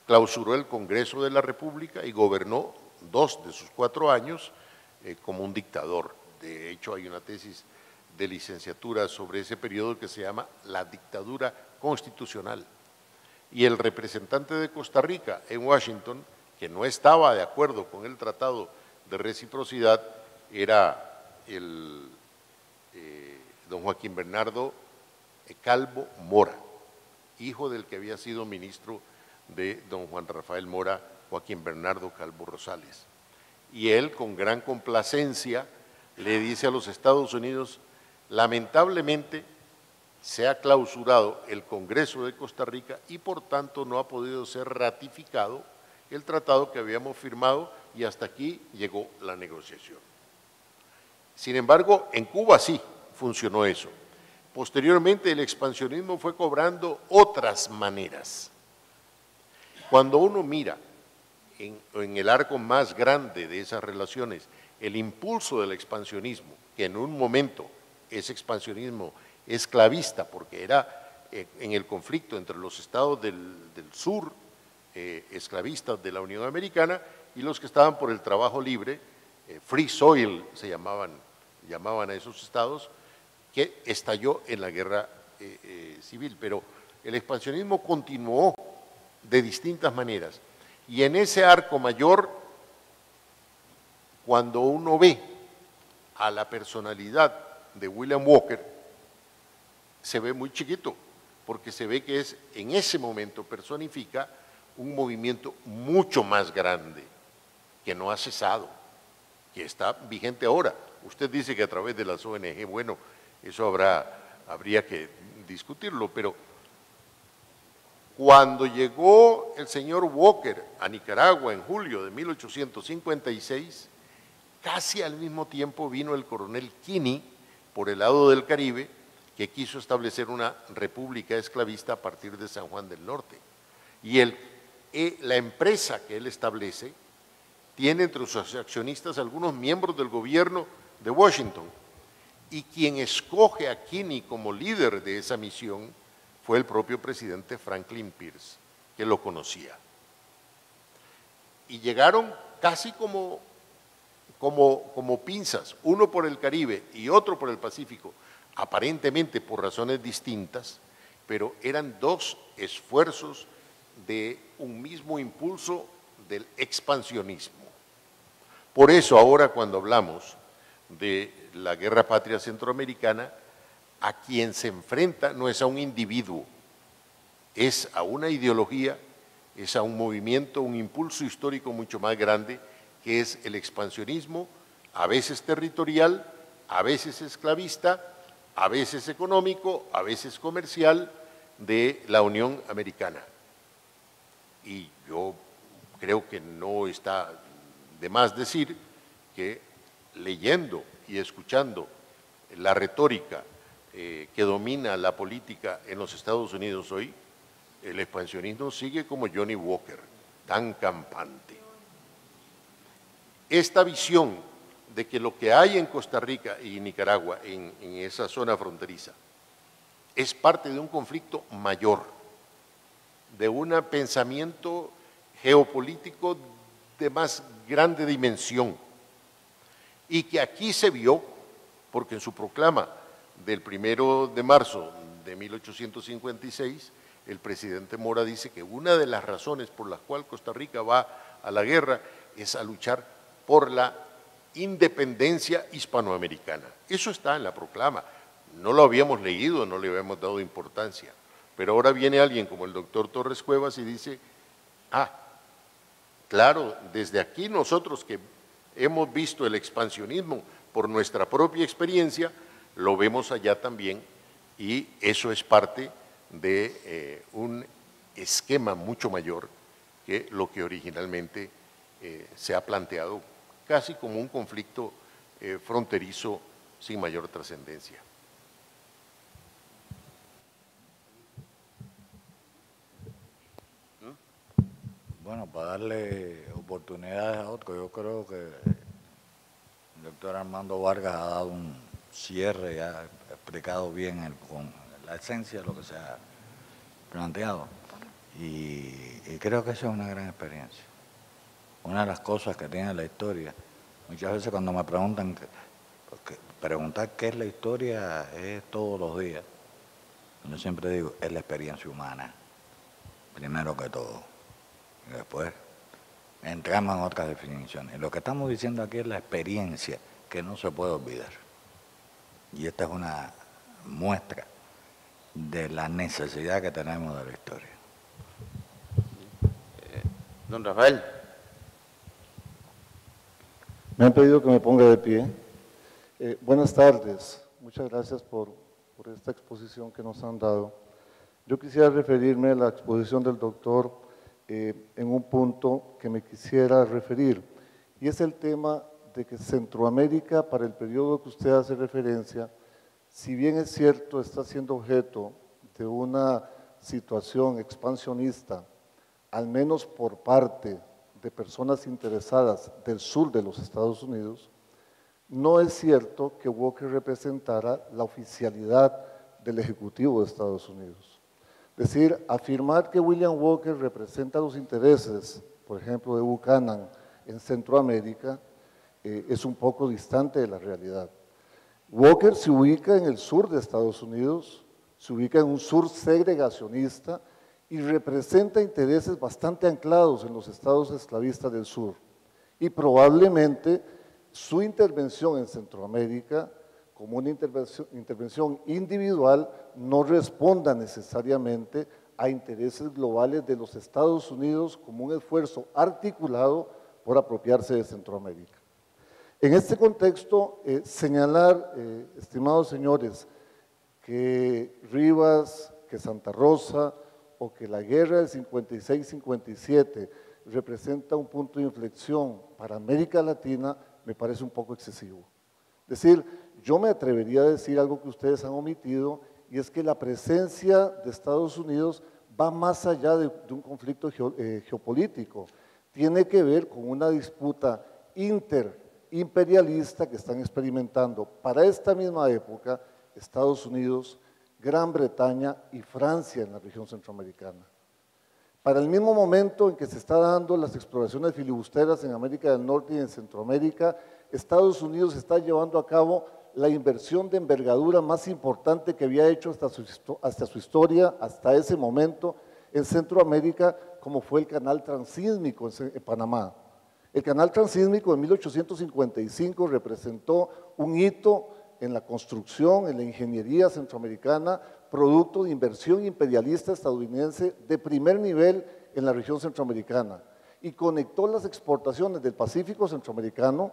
clausuró el Congreso de la República y gobernó 2 de sus 4 años como un dictador. De hecho, hay una tesis de licenciatura sobre ese periodo que se llama la dictadura constitucional. Y el representante de Costa Rica en Washington, que no estaba de acuerdo con el Tratado de Reciprocidad, era el don Joaquín Bernardo Calvo Mora, hijo del que había sido ministro de don Juan Rafael Mora, Joaquín Bernardo Calvo Rosales. Y él, con gran complacencia, le dice a los Estados Unidos: lamentablemente se ha clausurado el Congreso de Costa Rica y por tanto no ha podido ser ratificado el tratado que habíamos firmado y hasta aquí llegó la negociación. Sin embargo, en Cuba sí funcionó eso. Posteriormente el expansionismo fue cobrando otras maneras. Cuando uno mira en el arco más grande de esas relaciones el impulso del expansionismo, que en un momento ese expansionismo esclavista, porque era en el conflicto entre los estados del sur, esclavistas de la Unión Americana, y los que estaban por el trabajo libre, free soil se llamaban a esos estados, que estalló en la guerra civil. Pero el expansionismo continuó de distintas maneras. Y en ese arco mayor, cuando uno ve a la personalidad de William Walker, se ve muy chiquito, porque se ve que es, en ese momento personifica un movimiento mucho más grande, que no ha cesado, que está vigente ahora. Usted dice que a través de las ONG, bueno, eso habría que discutirlo, pero cuando llegó el señor Walker a Nicaragua en julio de 1856, casi al mismo tiempo vino el coronel Kinney por el lado del Caribe, que quiso establecer una república esclavista a partir de San Juan del Norte. Y la empresa que él establece tiene entre sus accionistas algunos miembros del gobierno de Washington, y quien escoge a Kinney como líder de esa misión fue el propio presidente Franklin Pierce, que lo conocía. Y llegaron casi como pinzas, uno por el Caribe y otro por el Pacífico, aparentemente por razones distintas, pero eran 2 esfuerzos de un mismo impulso del expansionismo. Por eso ahora, cuando hablamos de la guerra patria centroamericana, a quien se enfrenta no es a un individuo, es a una ideología, es a un movimiento, un impulso histórico mucho más grande, que es el expansionismo, a veces territorial, a veces esclavista, a veces económico, a veces comercial, de la Unión Americana. Y yo creo que no está de más decir que leyendo y escuchando la retórica que domina la política en los Estados Unidos hoy, el expansionismo sigue como Johnny Walker, tan campante. Esta visión de que lo que hay en Costa Rica y Nicaragua, en esa zona fronteriza, es parte de un conflicto mayor, de un pensamiento geopolítico de más grande dimensión, y que aquí se vio, porque en su proclama del 1 de marzo de 1856, el presidente Mora dice que una de las razones por las cuales Costa Rica va a la guerra es a luchar por la independencia hispanoamericana. Eso está en la proclama, no lo habíamos leído, no le habíamos dado importancia, pero ahora viene alguien como el doctor Torres Cuevas y dice, claro, desde aquí nosotros que hemos visto el expansionismo por nuestra propia experiencia, lo vemos allá también, y eso es parte de un esquema mucho mayor que lo que originalmente se ha planteado casi como un conflicto fronterizo sin mayor trascendencia. Bueno, para darle oportunidades a otros, yo creo que el doctor Armando Vargas ha dado cierre y ha explicado bien con la esencia de lo que se ha planteado. Y creo que esa es una gran experiencia. Una de las cosas que tiene la historia, muchas veces cuando me preguntan, porque preguntar qué es la historia es todos los días. Yo siempre digo, es la experiencia humana, primero que todo. Y después entramos en otras definiciones. Lo que estamos diciendo aquí es la experiencia que no se puede olvidar. Y esta es una muestra de la necesidad que tenemos de la historia. Don Rafael. Me han pedido que me ponga de pie. Buenas tardes, muchas gracias por esta exposición que nos han dado. Yo quisiera referirme a la exposición del doctor en un punto que me quisiera referir, y es el tema de que Centroamérica, para el periodo que usted hace referencia, si bien es cierto, está siendo objeto de una situación expansionista, al menos por parte de personas interesadas del sur de los Estados Unidos, no es cierto que Walker representara la oficialidad del Ejecutivo de Estados Unidos. Es decir, afirmar que William Walker representa los intereses, por ejemplo, de Buchanan en Centroamérica, es un poco distante de la realidad. Walker se ubica en el sur de Estados Unidos, se ubica en un sur segregacionista y representa intereses bastante anclados en los estados esclavistas del sur. Y probablemente su intervención en Centroamérica, como una intervención individual, no responda necesariamente a intereses globales de los Estados Unidos como un esfuerzo articulado por apropiarse de Centroamérica. En este contexto, señalar, estimados señores, que Rivas, que Santa Rosa o que la guerra del 56-57 representa un punto de inflexión para América Latina, me parece un poco excesivo. Es decir, yo me atrevería a decir algo que ustedes han omitido, y es que la presencia de Estados Unidos va más allá de un conflicto geopolítico. Tiene que ver con una disputa interimperialista que están experimentando para esta misma época Estados Unidos, Gran Bretaña y Francia en la región centroamericana. Para el mismo momento en que se están dando las exploraciones filibusteras en América del Norte y en Centroamérica, Estados Unidos está llevando a cabo la inversión de envergadura más importante que había hecho hasta su historia, hasta ese momento, en Centroamérica, como fue el canal transísmico en Panamá. El canal transísmico en 1855 representó un hito en la construcción, en la ingeniería centroamericana, producto de inversión imperialista estadounidense de primer nivel en la región centroamericana, y conectó las exportaciones del Pacífico centroamericano,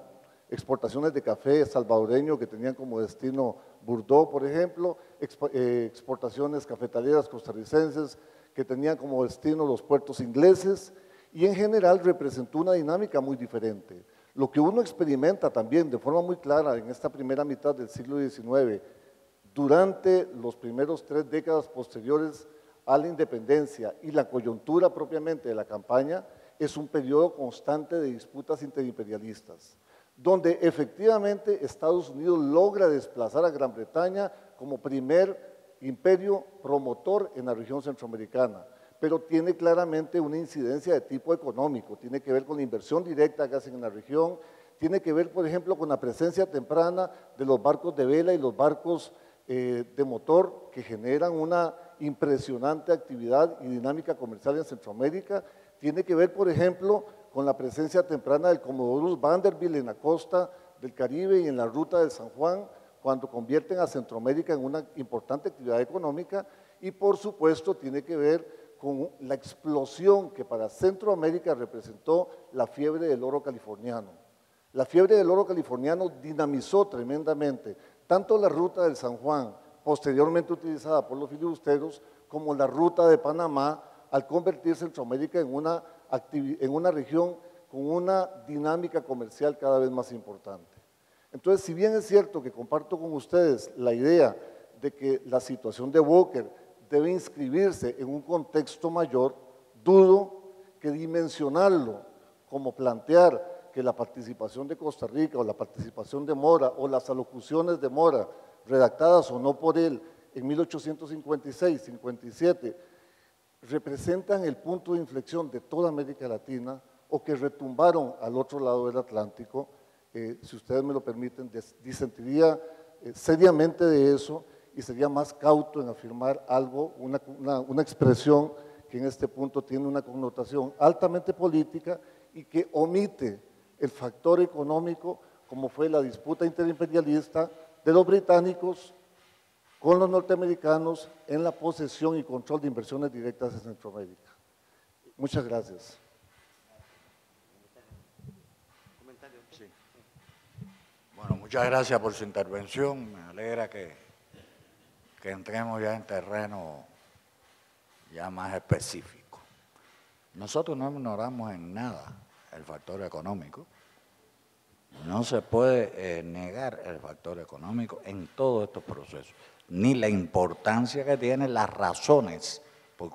exportaciones de café salvadoreño que tenían como destino Bordeaux, por ejemplo, exportaciones cafetaleras costarricenses que tenían como destino los puertos ingleses, y en general representó una dinámica muy diferente. Lo que uno experimenta también de forma muy clara en esta primera mitad del siglo XIX, durante los primeros 3 décadas posteriores a la independencia y la coyuntura propiamente de la campaña, es un periodo constante de disputas interimperialistas, donde efectivamente Estados Unidos logra desplazar a Gran Bretaña como primer imperio promotor en la región centroamericana, pero tiene claramente una incidencia de tipo económico, tiene que ver con la inversión directa que hacen en la región, tiene que ver, por ejemplo, con la presencia temprana de los barcos de vela y los barcos de motor que generan una impresionante actividad y dinámica comercial en Centroamérica, tiene que ver, por ejemplo, con la presencia temprana del Commodus Vanderbilt en la costa del Caribe y en la ruta del San Juan, cuando convierten a Centroamérica en una importante actividad económica, y por supuesto tiene que ver con la explosión que para Centroamérica representó la fiebre del oro californiano. La fiebre del oro californiano dinamizó tremendamente tanto la ruta del San Juan, posteriormente utilizada por los filibusteros, como la ruta de Panamá, al convertir Centroamérica en una región con una dinámica comercial cada vez más importante. Entonces, si bien es cierto que comparto con ustedes la idea de que la situación de Walker debe inscribirse en un contexto mayor, dudo que dimensionarlo como plantear que la participación de Costa Rica o la participación de Mora o las alocuciones de Mora, redactadas o no por él en 1856, 57, representan el punto de inflexión de toda América Latina o que retumbaron al otro lado del Atlántico, si ustedes me lo permiten, disentiría seriamente de eso y sería más cauto en afirmar algo, una expresión que en este punto tiene una connotación altamente política y que omite el factor económico, como fue la disputa interimperialista de los británicos con los norteamericanos en la posesión y control de inversiones directas en Centroamérica. Muchas gracias. Sí. Bueno, muchas gracias por su intervención. Me alegra que entremos ya en terreno ya más específico. Nosotros no ignoramos en nada el factor económico. No se puede negar el factor económico en todos estos procesos, ni la importancia que tienen las razones por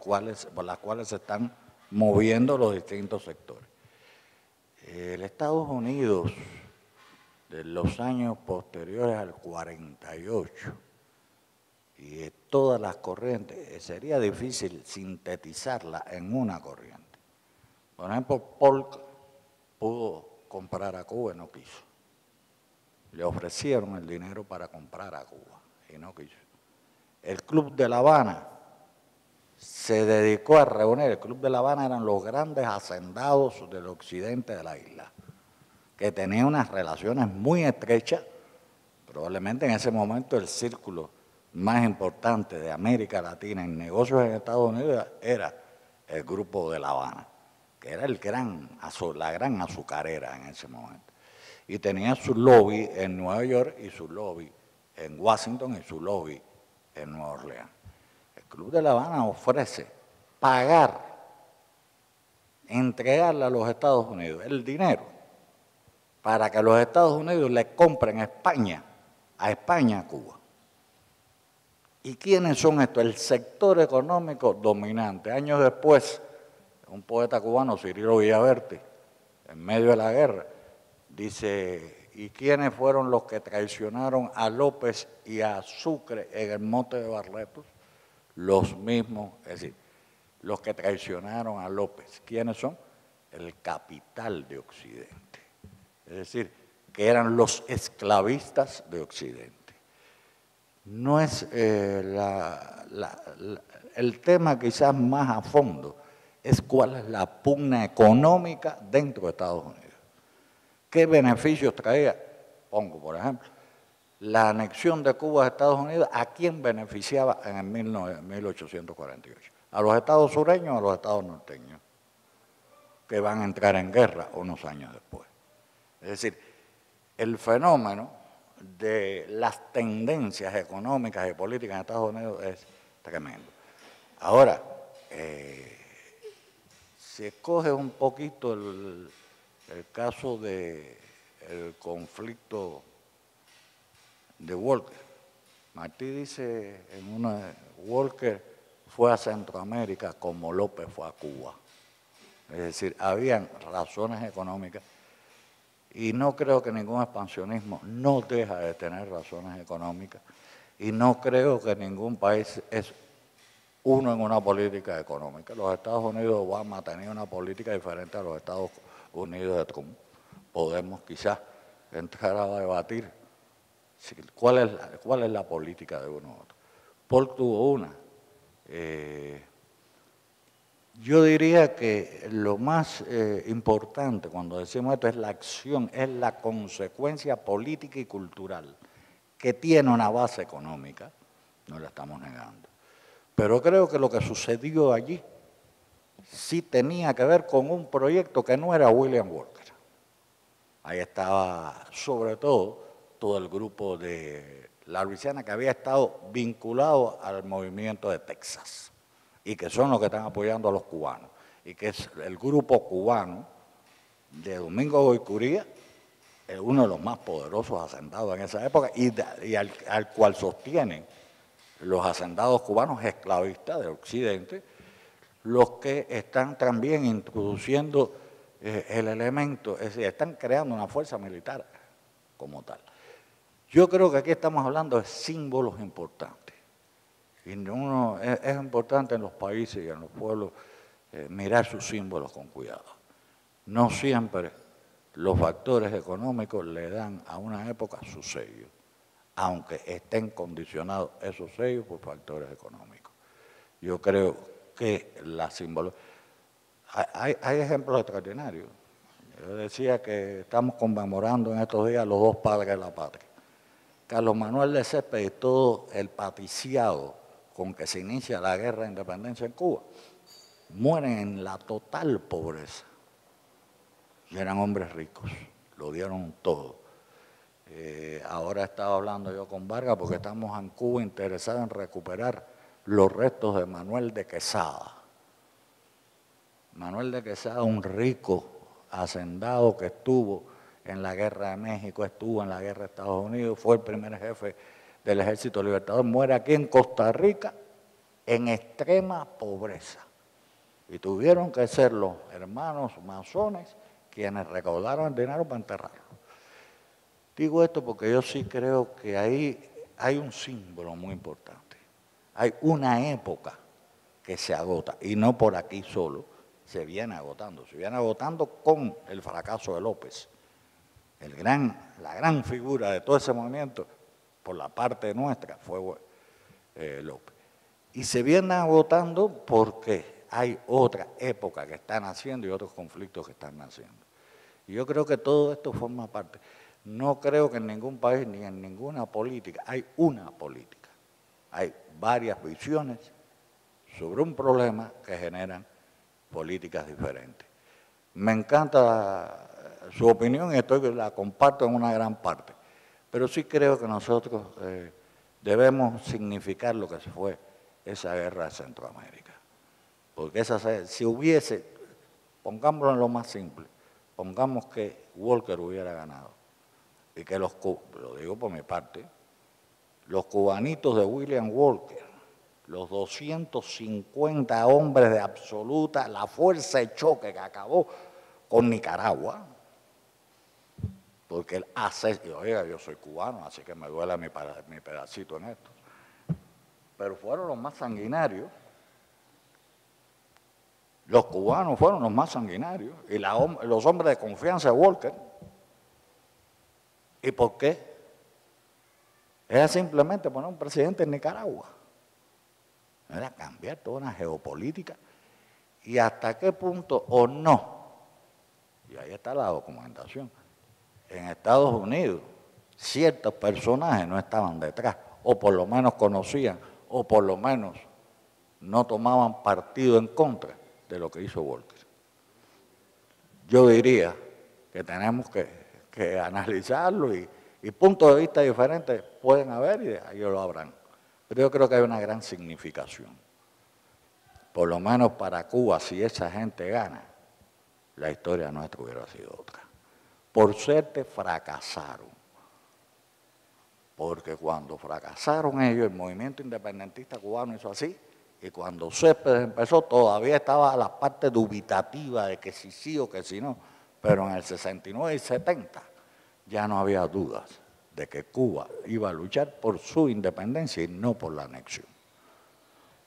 las cuales se están moviendo los distintos sectores. El Estados Unidos de los años posteriores al 48 y todas las corrientes, sería difícil sintetizarla en una corriente. Por ejemplo, Polk pudo comprar a Cuba y no quiso. Le ofrecieron el dinero para comprar a Cuba y no quiso. El Club de La Habana se dedicó a reunir, el Club de La Habana eran los grandes hacendados del occidente de la isla, que tenían unas relaciones muy estrechas, probablemente en ese momento el círculo más importante de América Latina en negocios en Estados Unidos era el Grupo de La Habana, que era la gran azucarera en ese momento. Y tenía su lobby en Nueva York y su lobby en Washington y su lobby en Nueva Orleans. El Club de La Habana ofrece pagar, entregarle a los Estados Unidos el dinero para que los Estados Unidos le compren a España a Cuba. ¿Y quiénes son estos? El sector económico dominante. Años después, un poeta cubano, Cirilo Villaverde, en medio de la guerra, dice, ¿y quiénes fueron los que traicionaron a López y a Sucre en el Monte de Barretos? Los mismos, es decir, los que traicionaron a López. ¿Quiénes son? El capital de Occidente. Es decir, que eran los esclavistas de Occidente. No es el tema quizás más a fondo, es cuál es la pugna económica dentro de Estados Unidos. ¿Qué beneficios traía? Pongo, por ejemplo, la anexión de Cuba a Estados Unidos, ¿a quién beneficiaba en el 1848? ¿A los estados sureños o a los estados norteños? Que van a entrar en guerra unos años después. Es decir, el fenómeno de las tendencias económicas y políticas en Estados Unidos es tremendo. Ahora, si escoges un poquito el caso del conflicto de Walker, Martí dice en una, Walker fue a Centroamérica como López fue a Cuba. Es decir, habían razones económicas. Y no creo que ningún expansionismo no deja de tener razones económicas y no creo que ningún país es uno en una política económica. Los Estados Unidos de Obama tenía una política diferente a los Estados Unidos de Trump. Podemos quizás entrar a debatir cuál es la política de uno u otro. Polk tuvo una. Yo diría que lo más importante cuando decimos esto es la acción, es la consecuencia política y cultural que tiene una base económica, no la estamos negando. Pero creo que lo que sucedió allí sí tenía que ver con un proyecto que no era William Walker. Ahí estaba sobre todo el grupo de la Luisiana que había estado vinculado al movimiento de Texas y que son los que están apoyando a los cubanos, y que es el grupo cubano de Domingo Goycuría, uno de los más poderosos hacendados en esa época, y al cual sostienen los hacendados cubanos esclavistas de Occidente, los que están también introduciendo el elemento, es decir, están creando una fuerza militar como tal. Yo creo que aquí estamos hablando de símbolos importantes. Y es importante en los países y en los pueblos mirar sus símbolos con cuidado. No siempre los factores económicos le dan a una época su sello, aunque estén condicionados esos sellos por factores económicos. Yo creo que la simbología... Hay ejemplos extraordinarios. Yo decía que estamos conmemorando en estos días los dos padres de la patria. Carlos Manuel de Céspedes y todo el patriciado con que se inicia la guerra de independencia en Cuba, mueren en la total pobreza. Y eran hombres ricos, lo dieron todo. Ahora estaba hablando yo con Vargas porque estamos en Cuba interesados en recuperar los restos de Manuel de Quesada. Manuel de Quesada, un rico hacendado que estuvo en la guerra de México, estuvo en la guerra de Estados Unidos, fue el primer jefe del Ejército Libertador, muere aquí en Costa Rica en extrema pobreza. Y tuvieron que ser los hermanos masones quienes recaudaron el dinero para enterrarlo. Digo esto porque yo sí creo que ahí hay un símbolo muy importante. Hay una época que se agota, y no por aquí solo, se viene agotando con el fracaso de López. La gran figura de todo ese movimiento, por la parte nuestra, fue López. Y se viene agotando porque hay otra época que está naciendo y otros conflictos que están naciendo. Y yo creo que todo esto forma parte. No creo que en ningún país ni en ninguna política hay una política. Hay varias visiones sobre un problema que generan políticas diferentes. Me encanta su opinión y la comparto en una gran parte, pero sí creo que nosotros debemos significar lo que se fue esa guerra de Centroamérica. Porque si hubiese, pongámoslo en lo más simple, pongamos que Walker hubiera ganado y que lo digo por mi parte, los cubanitos de William Walker, los 250 hombres de absoluta, la fuerza de choque que acabó con Nicaragua, porque él hace, y oiga, yo soy cubano, así que me duele mi pedacito en esto, pero fueron los más sanguinarios. Los cubanos fueron los más sanguinarios y los hombres de confianza de Walker. ¿Y por qué? Era simplemente poner un presidente en Nicaragua. Era cambiar toda una geopolítica y hasta qué punto o no, y ahí está la documentación, en Estados Unidos ciertos personajes no estaban detrás, o por lo menos conocían, o por lo menos no tomaban partido en contra de lo que hizo Walker. Yo diría que tenemos que analizarlo y puntos de vista diferentes pueden haber y ellos lo habrán. Pero yo creo que hay una gran significación. Por lo menos para Cuba, si esa gente gana, la historia nuestra hubiera sido otra. Por suerte fracasaron. Porque cuando fracasaron ellos, el movimiento independentista cubano hizo así, y cuando Céspedes empezó todavía estaba la parte dubitativa de que si sí o que si no, pero en el 69 y 70 ya no había dudas de que Cuba iba a luchar por su independencia y no por la anexión.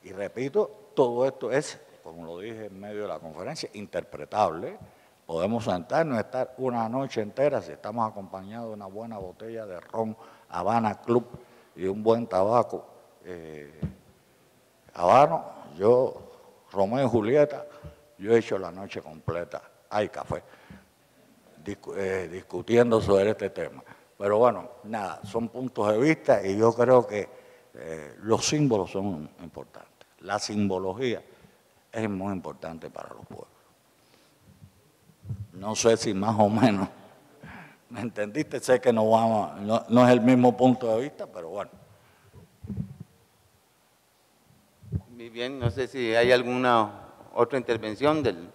Y repito, todo esto es, como lo dije en medio de la conferencia, interpretable. Podemos sentarnos y estar una noche entera si estamos acompañados de una buena botella de ron Habana Club y un buen tabaco habano. Romeo y Julieta, yo he hecho la noche completa, hay café, discutiendo sobre este tema. Pero bueno, nada, son puntos de vista y yo creo que los símbolos son importantes. La simbología es muy importante para los pueblos. No sé si más o menos me entendiste, sé que no es el mismo punto de vista, pero bueno. Muy bien, no sé si hay alguna otra intervención del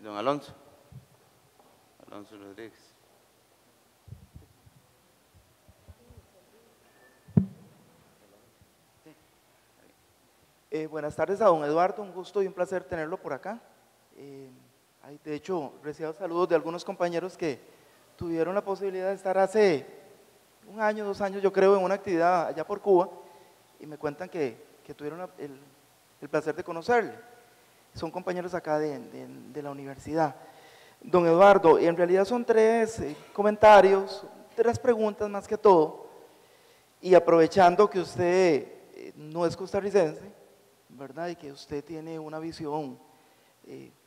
don Alonso Rodríguez. Buenas tardes a don Eduardo, un gusto y un placer tenerlo por acá. De hecho, recibo saludos de algunos compañeros que tuvieron la posibilidad de estar hace 1 año, 2 años, yo creo, en una actividad allá por Cuba, y me cuentan que tuvieron el placer de conocerle. Son compañeros acá de la universidad. Don Eduardo, en realidad son 3 comentarios, 3 preguntas más que todo, y aprovechando que usted no es costarricense, ¿verdad? Y que usted tiene una visión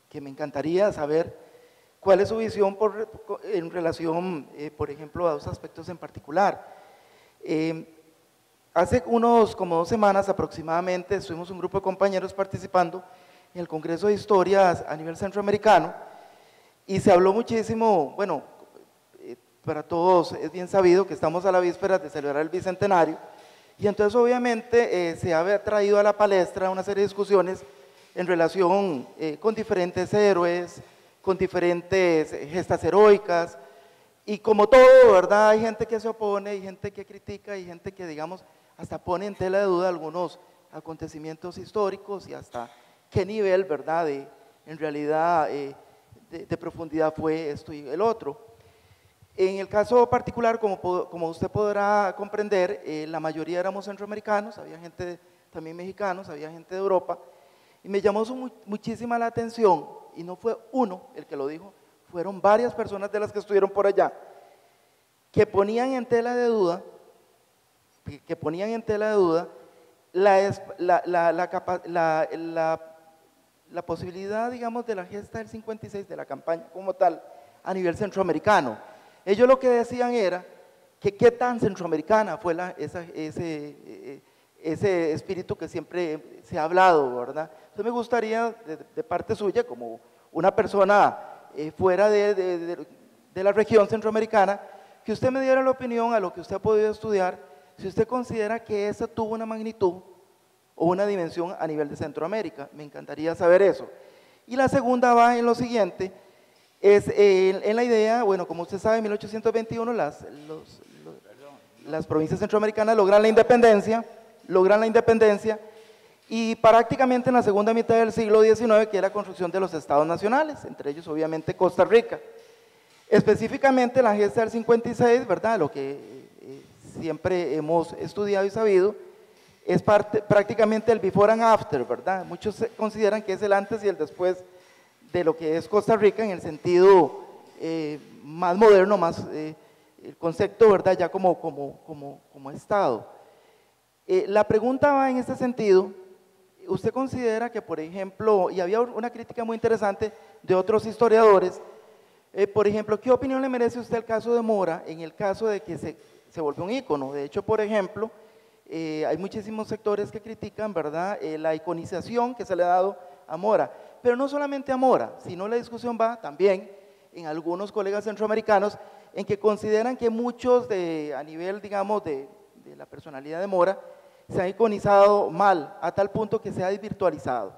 que me encantaría saber cuál es su visión en relación, por ejemplo, a 2 aspectos en particular. Hace como 2 semanas aproximadamente estuvimos un grupo de compañeros participando en el Congreso de Historia a nivel centroamericano y se habló muchísimo, bueno, para todos es bien sabido que estamos a la víspera de celebrar el Bicentenario y entonces obviamente se ha traído a la palestra una serie de discusiones en relación con diferentes héroes, con diferentes gestas heroicas y como todo, ¿verdad? Hay gente que se opone, hay gente que critica, hay gente que digamos hasta pone en tela de duda algunos acontecimientos históricos y hasta qué nivel, ¿verdad? En realidad de profundidad fue esto y el otro. En el caso particular, como usted podrá comprender, la mayoría éramos centroamericanos, había gente también mexicanos, había gente de Europa, y me llamó muchísima la atención, y no fue uno el que lo dijo, fueron varias personas de las que estuvieron por allá, que ponían en tela de duda, la posibilidad, digamos, de la gesta del 56, de la campaña como tal, a nivel centroamericano. Ellos lo que decían era que qué tan centroamericana fue ese espíritu que siempre se ha hablado, ¿verdad? Entonces me gustaría, de parte suya, como una persona fuera de la región centroamericana, que usted me diera la opinión a lo que usted ha podido estudiar, si usted considera que esa tuvo una magnitud o una dimensión a nivel de Centroamérica. Me encantaría saber eso. Y la segunda va en lo siguiente, es en la idea, bueno, como usted sabe, en 1821 las provincias centroamericanas logran la independencia y prácticamente en la segunda mitad del siglo XIX, que es la construcción de los estados nacionales, entre ellos obviamente Costa Rica. Específicamente la gesta del 56, ¿verdad? Lo que siempre hemos estudiado y sabido, es prácticamente el before and after, ¿verdad? Muchos consideran que es el antes y el después de lo que es Costa Rica en el sentido más moderno, más el concepto, ¿verdad? Ya como Estado. La pregunta va en este sentido, ¿usted considera que, por ejemplo, y había una crítica muy interesante de otros historiadores, por ejemplo, ¿qué opinión le merece usted el caso de Mora en el caso de que se volvió un ícono? De hecho, por ejemplo, hay muchísimos sectores que critican, ¿verdad?, la iconización que se le ha dado a Mora, pero no solamente a Mora, sino la discusión va también en algunos colegas centroamericanos en que consideran que muchos a nivel, digamos, de la personalidad de Mora, se ha iconizado mal, a tal punto que se ha desvirtualizado,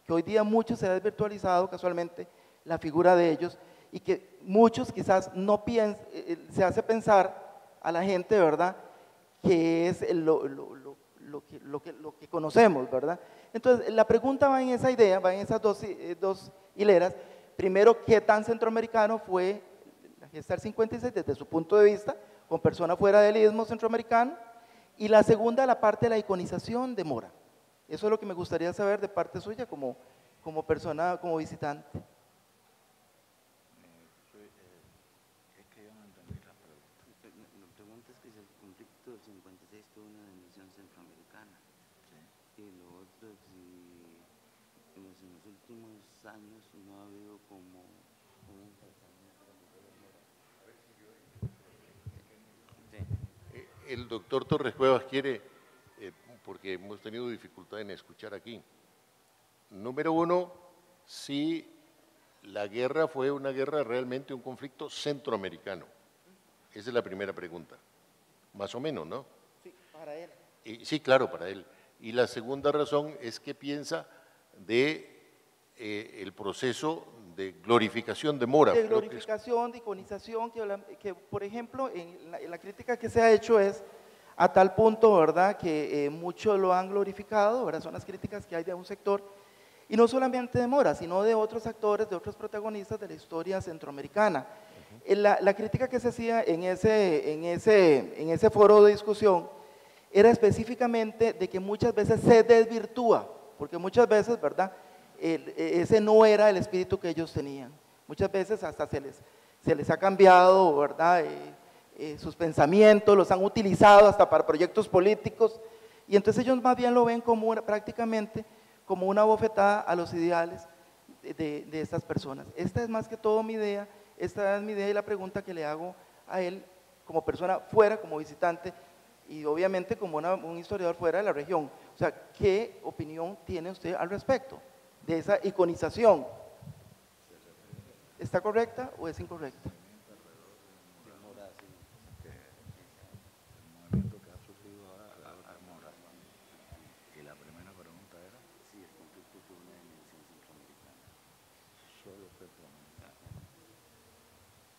que hoy día mucho se ha desvirtualizado casualmente la figura de ellos y que muchos quizás no piensan, se hace pensar a la gente, ¿verdad?, que es lo que conocemos, ¿verdad? Entonces, la pregunta va en esa idea, va en esas dos hileras. Primero, ¿qué tan centroamericano fue la gesta del 56 desde su punto de vista, con personas fuera del istmo centroamericano? Y la segunda, la parte de la iconización de Mora. Eso es lo que me gustaría saber de parte suya como persona, como visitante. Es que yo no entendí la pregunta. La pregunta es que si el conflicto del 56 tuvo una dimensión centroamericana. Sí. Y lo otro, si en los últimos años no ha habido como un enfrentamiento. El doctor Torres Cuevas quiere, porque hemos tenido dificultad en escuchar aquí. Número uno, si la guerra fue una guerra realmente, un conflicto centroamericano. Esa es la primera pregunta. Más o menos, ¿no? Sí, para él. Sí, claro, para él. Y la segunda razón es que piensa de el proceso de glorificación de Mora. De glorificación, de iconización, que por ejemplo, en la crítica que se ha hecho es a tal punto, ¿verdad?, que muchos lo han glorificado, ¿verdad?, son las críticas que hay de un sector, Y no solamente de Mora, sino de otros actores, de otros protagonistas de la historia centroamericana. La crítica que se hacía en ese foro de discusión era específicamente de que muchas veces se desvirtúa, porque muchas veces, ¿verdad?, ese no era el espíritu que ellos tenían. Muchas veces hasta se les ha cambiado, ¿verdad?, sus pensamientos, los han utilizado hasta para proyectos políticos, y entonces ellos más bien lo ven como prácticamente como una bofetada a los ideales de estas personas. Esta es más que todo mi idea, esta es mi idea y la pregunta que le hago a él como persona fuera, como visitante, y obviamente como un historiador fuera de la región. O sea, ¿qué opinión tiene usted al respecto de esa iconización? ¿Está correcta o es incorrecta?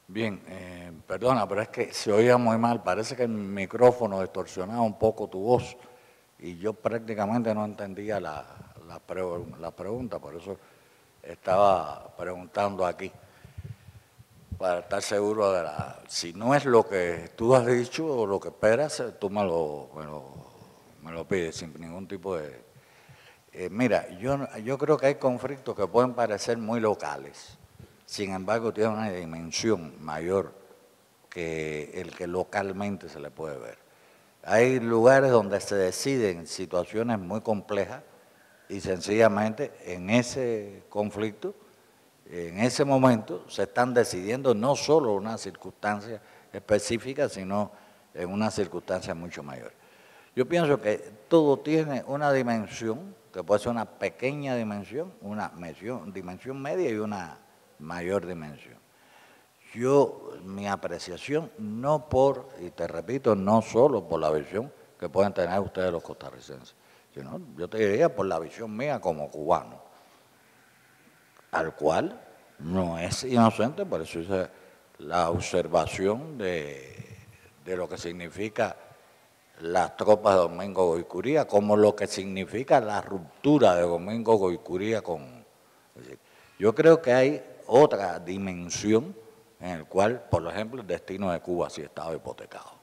Bien, perdona, pero es que se oía muy mal, parece que el micrófono distorsionaba un poco tu voz y yo prácticamente no entendía la pregunta, por eso estaba preguntando aquí, para estar seguro de si no es lo que tú has dicho o lo que esperas, tú me lo pides sin ningún tipo de... mira, yo creo que hay conflictos que pueden parecer muy locales, sin embargo tienen una dimensión mayor que el que localmente se le puede ver. Hay lugares donde se deciden situaciones muy complejas y sencillamente en ese conflicto, en ese momento, se están decidiendo no solo una circunstancia específica, sino en una circunstancia mucho mayor. Yo pienso que todo tiene una dimensión, que puede ser una pequeña dimensión, una dimensión media y una mayor dimensión. Mi apreciación, y te repito, no solo por la visión que pueden tener ustedes los costarricenses, sino yo te diría por la visión mía como cubano, al cual no es inocente, por eso hice la observación de lo que significa las tropas de Domingo Goycuría, como lo que significa la ruptura de Domingo Goycuría con... Es decir, yo creo que hay otra dimensión en la cual, por ejemplo, el destino de Cuba sí estaba hipotecado,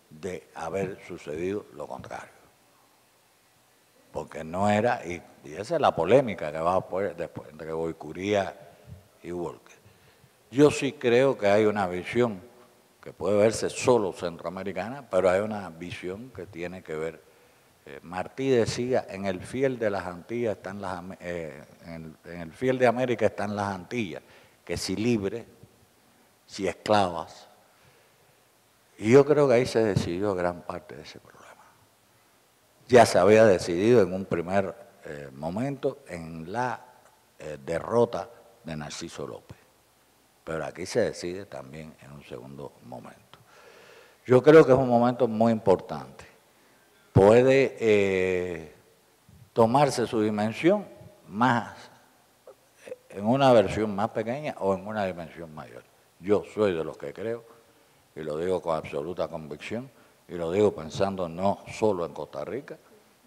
de haber sucedido lo contrario. Porque no era, y esa es la polémica que va después entre Goycuría y Walker. Yo sí creo que hay una visión que puede verse solo centroamericana, pero hay una visión que tiene que ver. Martí decía, en el fiel de las Antillas están en el fiel de América están las Antillas, que si libres, si esclavas. Y yo creo que ahí se decidió gran parte de ese problema. Ya se había decidido en un primer momento en la derrota de Narciso López, pero aquí se decide también en un segundo momento. Yo creo que es un momento muy importante. Puede tomarse su dimensión más en una versión más pequeña o en una dimensión mayor. Yo soy de los que creo, y lo digo con absoluta convicción, y lo digo pensando no solo en Costa Rica,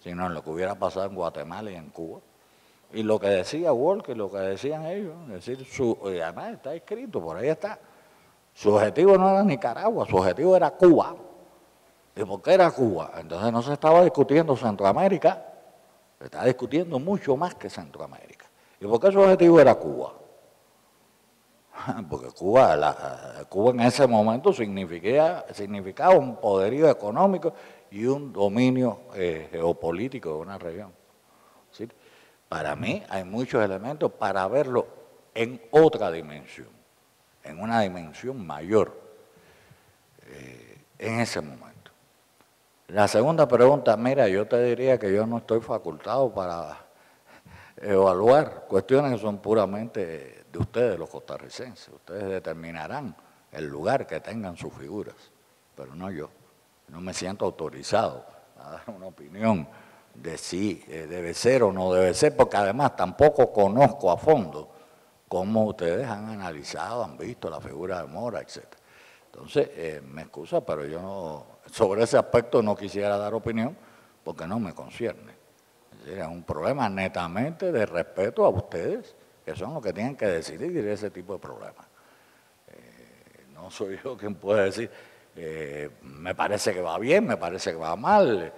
sino en lo que hubiera pasado en Guatemala y en Cuba. Y lo que decía Walker, lo que decían ellos, es decir, además está escrito, por ahí está, su objetivo no era Nicaragua, su objetivo era Cuba. ¿Y por qué era Cuba? Entonces no se estaba discutiendo Centroamérica, se estaba discutiendo mucho más que Centroamérica. ¿Y por qué su objetivo era Cuba? Porque Cuba en ese momento significaba un poderío económico y un dominio geopolítico de una región. ¿Sí? Para mí hay muchos elementos para verlo en otra dimensión, en una dimensión mayor en ese momento. La segunda pregunta, mira, yo te diría que yo no estoy facultado para evaluar cuestiones que son puramente de ustedes, los costarricenses. Ustedes determinarán el lugar que tengan sus figuras, pero no yo. No me siento autorizado a dar una opinión de si debe ser o no debe ser, porque además tampoco conozco a fondo cómo ustedes han analizado, han visto la figura de Mora, etc. Entonces, me excusa, pero yo no, sobre ese aspecto no quisiera dar opinión porque no me concierne. Es Es decir, es un problema netamente de respeto a ustedes, que son los que tienen que decidir ese tipo de problemas. No soy yo quien puede decir, me parece que va bien, me parece que va mal.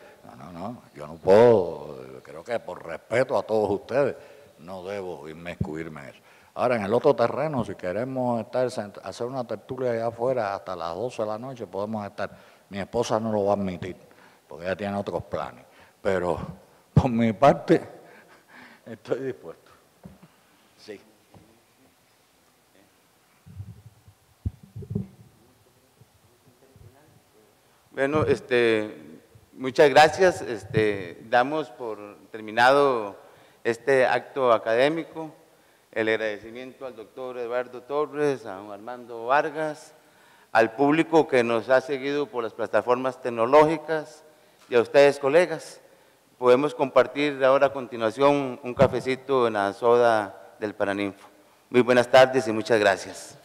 No, yo no puedo, creo que por respeto a todos ustedes no debo inmiscuirme en eso. Ahora, en el otro terreno, si queremos hacer una tertulia allá afuera hasta las 12 de la noche, podemos estar. Mi esposa no lo va a admitir, porque ella tiene otros planes. Pero, por mi parte, estoy dispuesto. Sí. Bueno, muchas gracias. Damos por terminado este acto académico. El agradecimiento al doctor Eduardo Torres, a don Armando Vargas, al público que nos ha seguido por las plataformas tecnológicas y a ustedes, colegas. Podemos compartir ahora a continuación un cafecito en la soda del Paraninfo. Muy buenas tardes y muchas gracias.